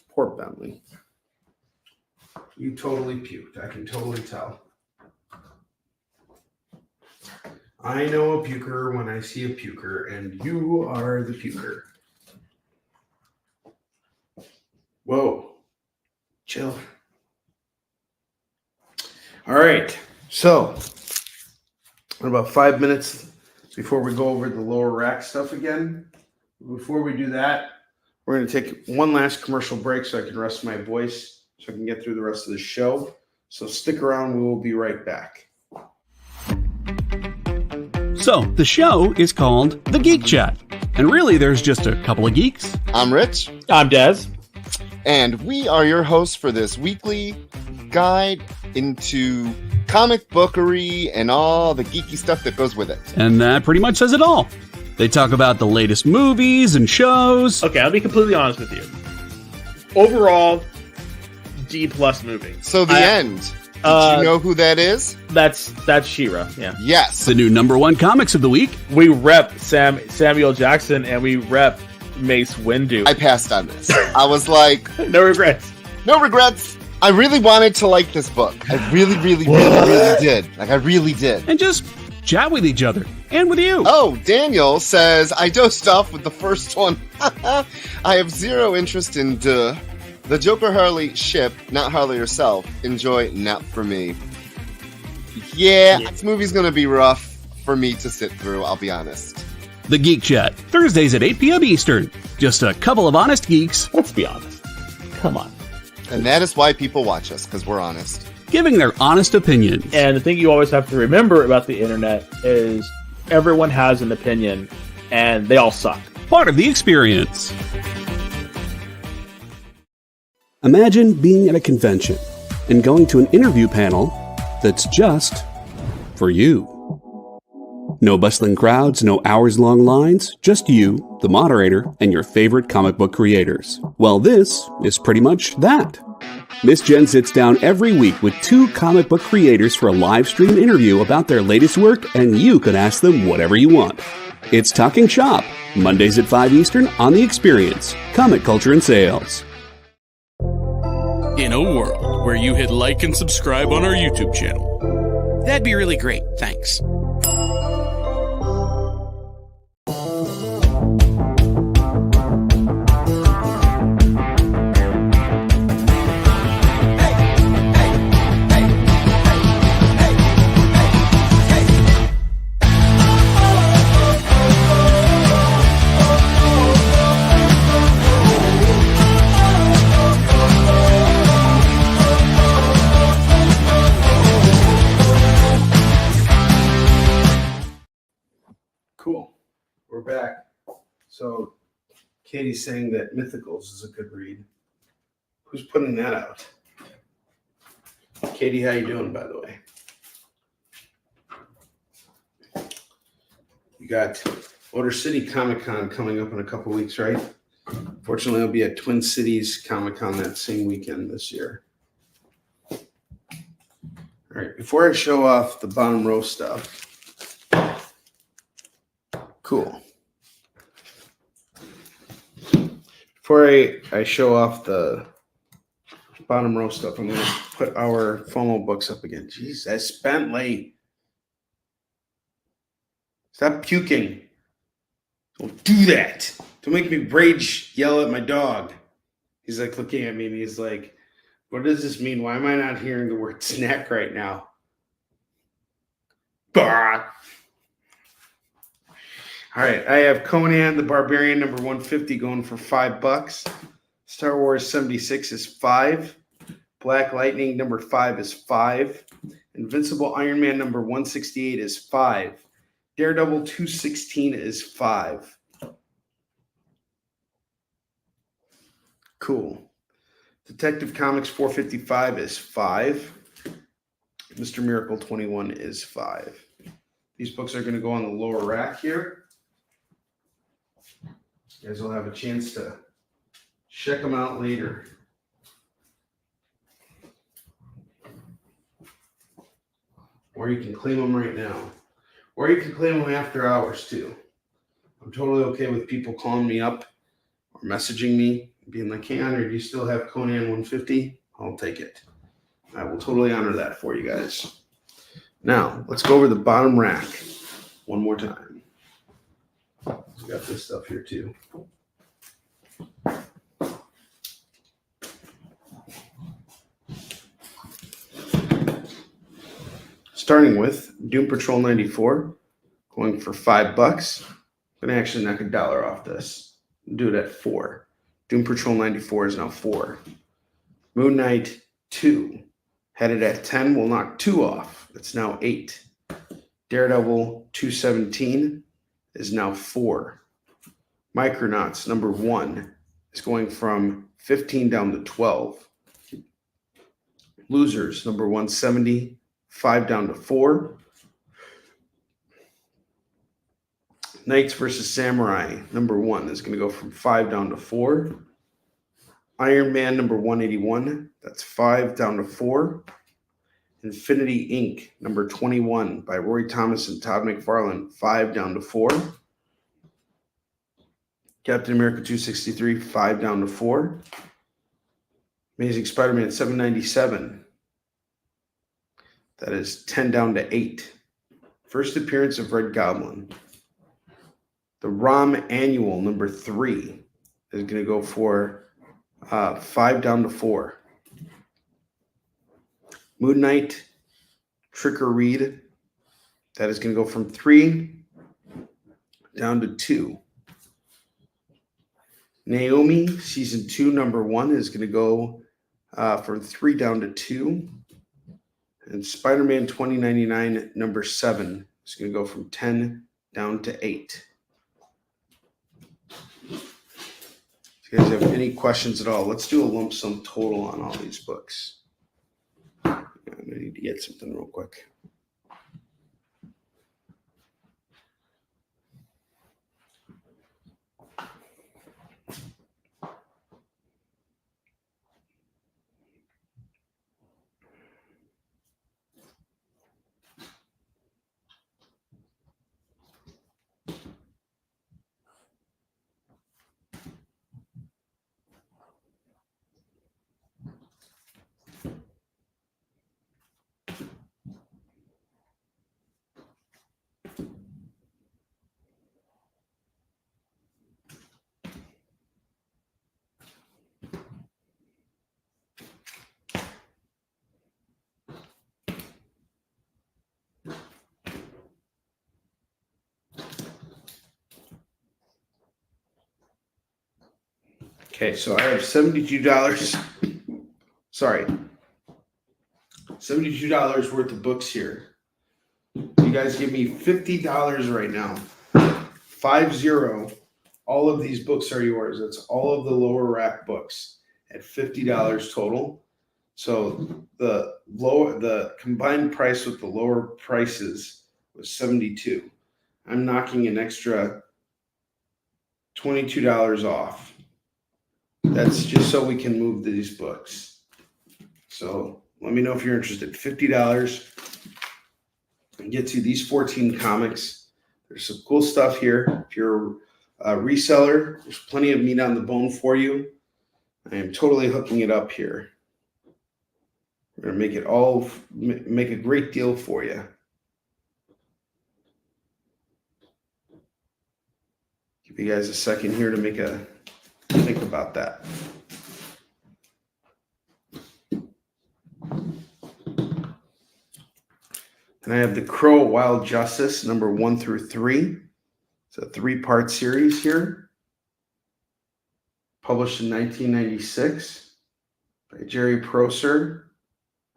Poor Bentley. You totally puked. I can totally tell. I know a puker when I see a puker, and you are the puker. Whoa. Chill. All right. So, in about 5 minutes before we go over the lower rack stuff again, before we do that, we're going to take one last commercial break so I can rest my voice, so I can get through the rest of the show. So stick around. We will be right back. So, the show is called The Geek Chat. And really, there's just a couple of geeks. I'm Rich. I'm Dez. And we are your hosts for this weekly guide into comic bookery and all the geeky stuff that goes with it. And that pretty much says it all. They talk about the latest movies and shows. Okay, I'll be completely honest with you. Overall, D+ movie. So the end. Did you know who that is? That's She-Ra, yeah. Yes. The new #1 comics of the week. We rep Samuel Jackson and we rep Mace Windu. I passed on this. I was like... No regrets. No regrets. I really wanted to like this book. I really did. Like, I really did. And just chat with each other. And with you. Oh, Daniel says, I dosed off with the first one. I have zero interest in the Joker Harley ship, not Harley herself. Enjoy, not for me. Yeah, this movie's gonna be rough for me to sit through, I'll be honest. The Geek Chat, Thursdays at 8 p.m. Eastern. Just a couple of honest geeks. Let's be honest. Come on. And that is why people watch us, because we're honest. Giving their honest opinions. And the thing you always have to remember about the internet is everyone has an opinion, and they all suck. Part of the experience. Imagine being at a convention and going to an interview panel that's just for you. No bustling crowds, no hours-long lines, just you, the moderator, and your favorite comic book creators. Well, this is pretty much that. Miss Jen sits down every week with 2 comic book creators for a live stream interview about their latest work, and you can ask them whatever you want. It's Talking Shop, Mondays at 5 Eastern on The Experience, Comic Culture and Sales. In a world where you hit like and subscribe on our YouTube channel. That'd be really great, thanks. Cool. We're back. So Katie's saying that Mythicals is a good read. Who's putting that out? Katie, how you doing, by the way? You got Motor City Comic-Con coming up in a couple weeks, right? Fortunately, I'll be at Twin Cities Comic-Con that same weekend this year. All right, before I show off the bottom row stuff, cool. Before I show off the bottom row stuff, I'm going to put our FOMO books up again. Jeez, I spent late. Stop puking. Don't do that. Don't make me rage yell at my dog. He's like looking at me and he's like, what does this mean? Why am I not hearing the word snack right now? Bah. All right, I have Conan the Barbarian number 150 going for $5. Star Wars 76 is $5. Black Lightning number 5 is $5. Invincible Iron Man number 168 is $5. Daredevil 216 is $5. Cool. Detective Comics 455 is $5. Mr. Miracle 21 is $5. These books are going to go on the lower rack here. You guys will have a chance to check them out later. Or you can claim them right now. Or you can claim them after hours too. I'm totally okay with people calling me up or messaging me, being like, hey, Onrie, do you still have Conan 150? I'll take it. I will totally honor that for you guys. Now, let's go over the bottom rack one more time. We got this stuff here too. Starting with Doom Patrol 94, going for $5. I'm gonna actually knock $1 off this. Do it at 4. Doom Patrol 94 is now 4. Moon Knight 2, headed at 10. We'll knock 2 off. It's now 8. Daredevil 217 is now 4. Micronauts number 1 is going from 15 down to 12. Losers number 170, 5 down to 4. Knights versus Samurai number 1 is going to go from 5 down to 4. Iron Man number 181, that's 5 down to 4. Infinity Inc. number 21 by Roy Thomas and Todd McFarlane, 5 down to 4. Captain America 263, 5 down to 4. Amazing Spider-Man 797, that is 10 down to 8. First appearance of Red Goblin. The ROM Annual number 3 is going to go for 5 down to 4. Moon Knight, Trick or Read, that is going to go from 3 down to 2. Naomi, Season 2, number 1 is going to go from 3 down to 2. And Spider-Man 2099, number 7 is going to go from 10 down to 8. If you guys have any questions at all, let's do a lump sum total on all these books. I need to get something real quick. Okay, so I have $72. Sorry. $72 worth of books here. You guys give me $50 right now. 50. All of these books are yours. That's all of the lower rack books at $50 total. So the combined price with the lower prices was $72. I'm knocking an extra $22 off. That's just so we can move these books. So let me know if you're interested. $50 gets you these 14 comics. There's some cool stuff here. If you're a reseller, there's plenty of meat on the bone for you. I am totally hooking it up here. We're going to make a great deal for you. Give you guys a second here to think about that. And I have the Crow Wild Justice, number 1 through 3. It's a 3-part series here. Published in 1996 by Jerry Prosser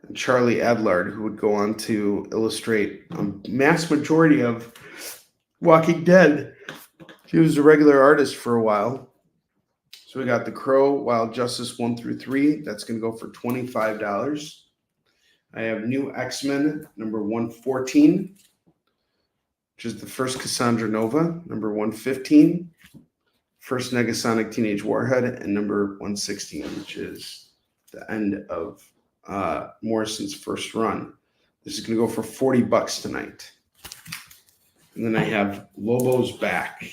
and Charlie Adlard, who would go on to illustrate a mass majority of Walking Dead. He was a regular artist for a while. So we got the Crow Wild Justice 1 through 3. That's going to go for $25. I have New X-Men, number 114, which is the first Cassandra Nova, number 115, first Negasonic Teenage Warhead, and number 116, which is the end of Morrison's first run. This is going to go for $40 tonight. And then I have Lobo's Back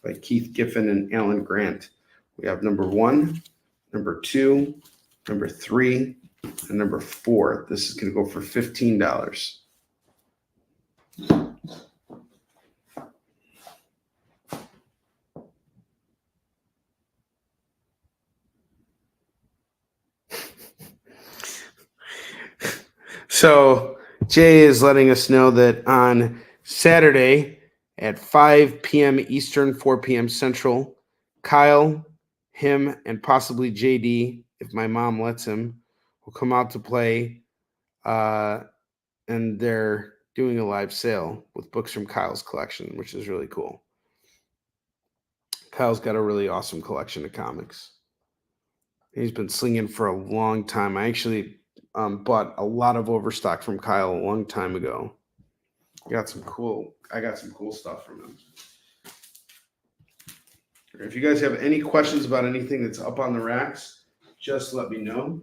by Keith Giffen and Alan Grant. We have number 1, number 2, number 3, and number 4. This is going to go for $15. So Jay is letting us know that on Saturday at 5 p.m. Eastern, 4 p.m. Central, Kyle, him, and possibly JD, if my mom lets him, will come out to play, and they're doing a live sale with books from Kyle's collection, which is really cool. Kyle's got a really awesome collection of comics. He's been slinging for a long time. I actually bought a lot of Overstock from Kyle a long time ago. I got some cool stuff from him. If you guys have any questions about anything that's up on the racks, just let me know.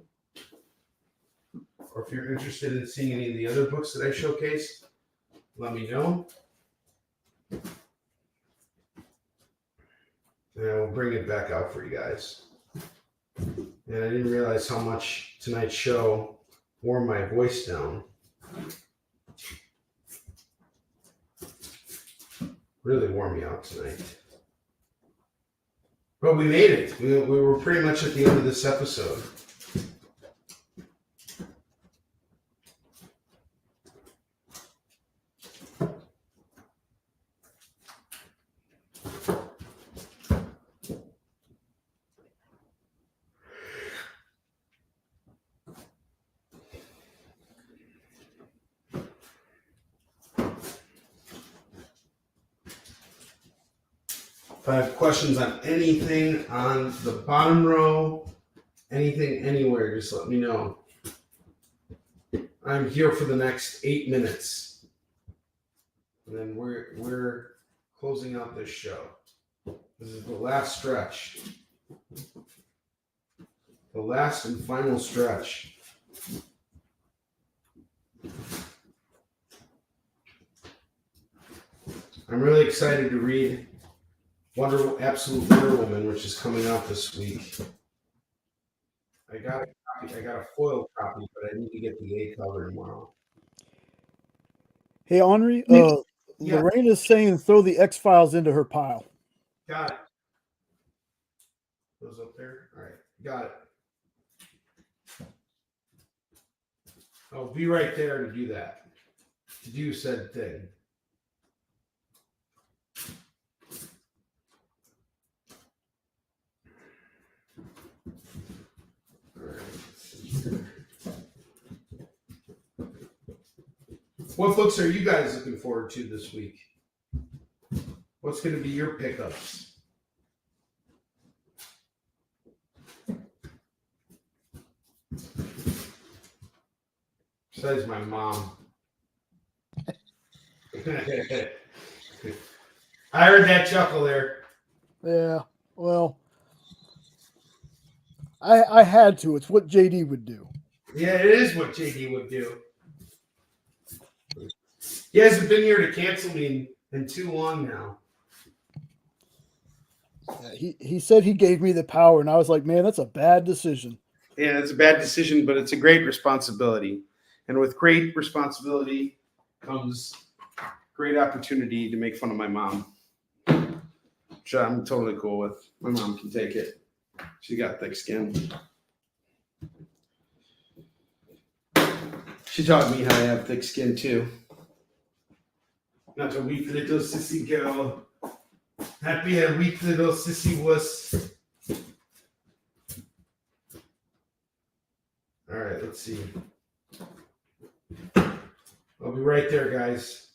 Or if you're interested in seeing any of the other books that I showcase, let me know. And I will bring it back out for you guys. And I didn't realize how much tonight's show wore my voice down. Really wore me out tonight. But we made it. We were pretty much at the end of this episode. If I have questions on anything on the bottom row, anything anywhere, just let me know. I'm here for the next 8 minutes. And then we're closing out this show. This is the last stretch. The last and final stretch. I'm really excited to read Absolute Wonder Woman, which is coming out this week. I got a foil copy, but I need to get the A cover tomorrow. Hey, Onrie, Yeah. Lorena's saying throw the X-Files into her pile. Got it. Those up there? All right. Got it. I'll be right there to do that. To do said thing. What books are you guys looking forward to this week? What's going to be your pickups? Besides my mom. I heard that chuckle there. Yeah, well, I had to. It's what JD would do. Yeah, it is what JD would do. He hasn't been here to cancel me in too long now. Yeah, he said he gave me the power, and I was like, man, that's a bad decision. Yeah, it's a bad decision, but it's a great responsibility. And with great responsibility comes great opportunity to make fun of my mom, which I'm totally cool with. My mom can take it. She got thick skin. She taught me how to have thick skin too. Not a weak little sissy girl. Not be a weak little sissy wuss. All right, let's see. I'll be right there, guys.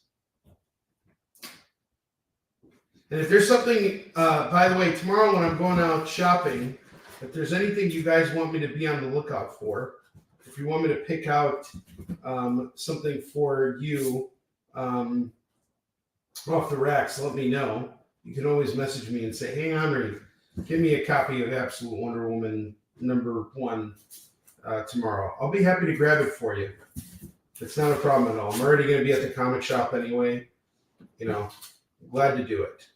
And if there's something, by the way, tomorrow when I'm going out shopping, if there's anything you guys want me to be on the lookout for, if you want me to pick out something for you off the racks, let me know. You can always message me and say, hey, Onrie, give me a copy of Absolute Wonder Woman #1 tomorrow. I'll be happy to grab it for you. It's not a problem at all. I'm already going to be at the comic shop anyway. You know, glad to do it.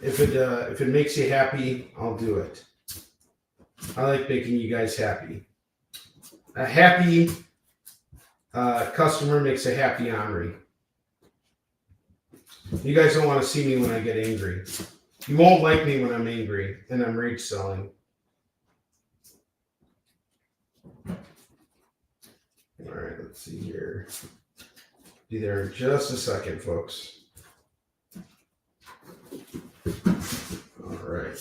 If it makes you happy, I'll do it. I like making you guys happy. A happy customer makes a happy Onrie. You guys don't want to see me when I get angry. You won't like me when I'm angry and I'm rage selling. All right, let's see here. Be there in just a second, folks. All right.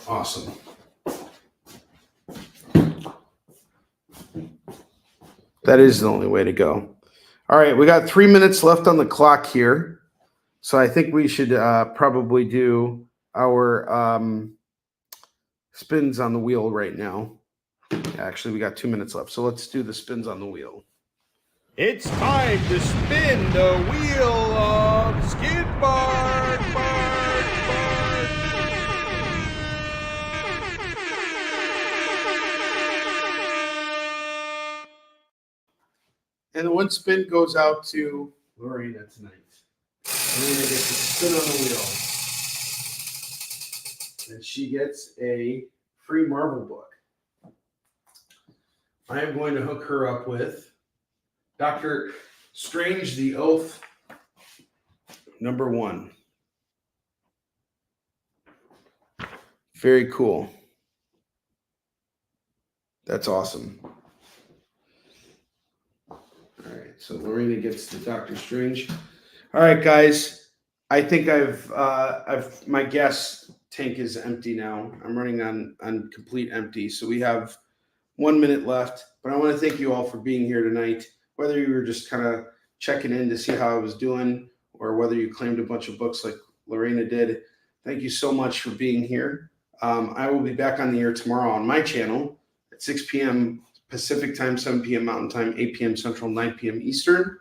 Awesome. That is the only way to go. All right, we got 3 minutes left on the clock here. So I think we should probably do our spins on the wheel right now. Actually, we got 2 minutes left. So let's do the spins on the wheel. It's time to spin the wheel of Skid Bark, Bark, Bark. And the one spin goes out to Lorena tonight. Lorena gets a spin on the wheel. And she gets a free Marvel book. I am going to hook her up with Dr. Strange, the Oath, #1. Very cool. That's awesome. All right, so Lorena gets the Doctor Strange. All right, guys. I think I've my gas tank is empty now. I'm running on complete empty. So we have 1 minute left. But I want to thank you all for being here tonight. Whether you were just kind of checking in to see how I was doing, or whether you claimed a bunch of books like Lorena did, thank you so much for being here. I will be back on the air tomorrow on my channel at 6 p.m. Pacific time, 7 p.m. Mountain time, 8 p.m. Central, 9 p.m. Eastern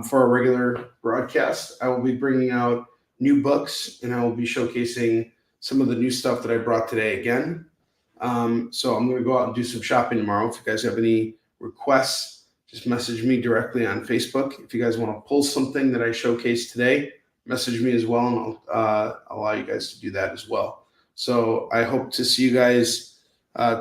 for a regular broadcast. I will be bringing out new books, and I will be showcasing some of the new stuff that I brought today again. So I'm going to go out and do some shopping tomorrow. If you guys have any requests, just message me directly on Facebook. If you guys want to pull something that I showcased today, message me as well, and I'll allow you guys to do that as well. So I hope to see you guys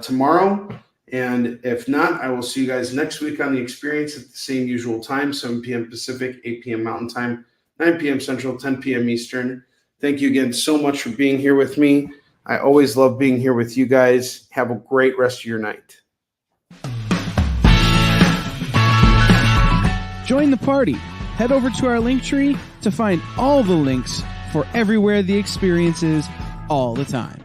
tomorrow. And if not, I will see you guys next week on The Experience at the same usual time, 7 p.m. Pacific, 8 p.m. Mountain Time, 9 p.m. Central, 10 p.m. Eastern. Thank you again so much for being here with me. I always love being here with you guys. Have a great rest of your night. Join the party. Head over to our link tree to find all the links for everywhere the experience is all the time.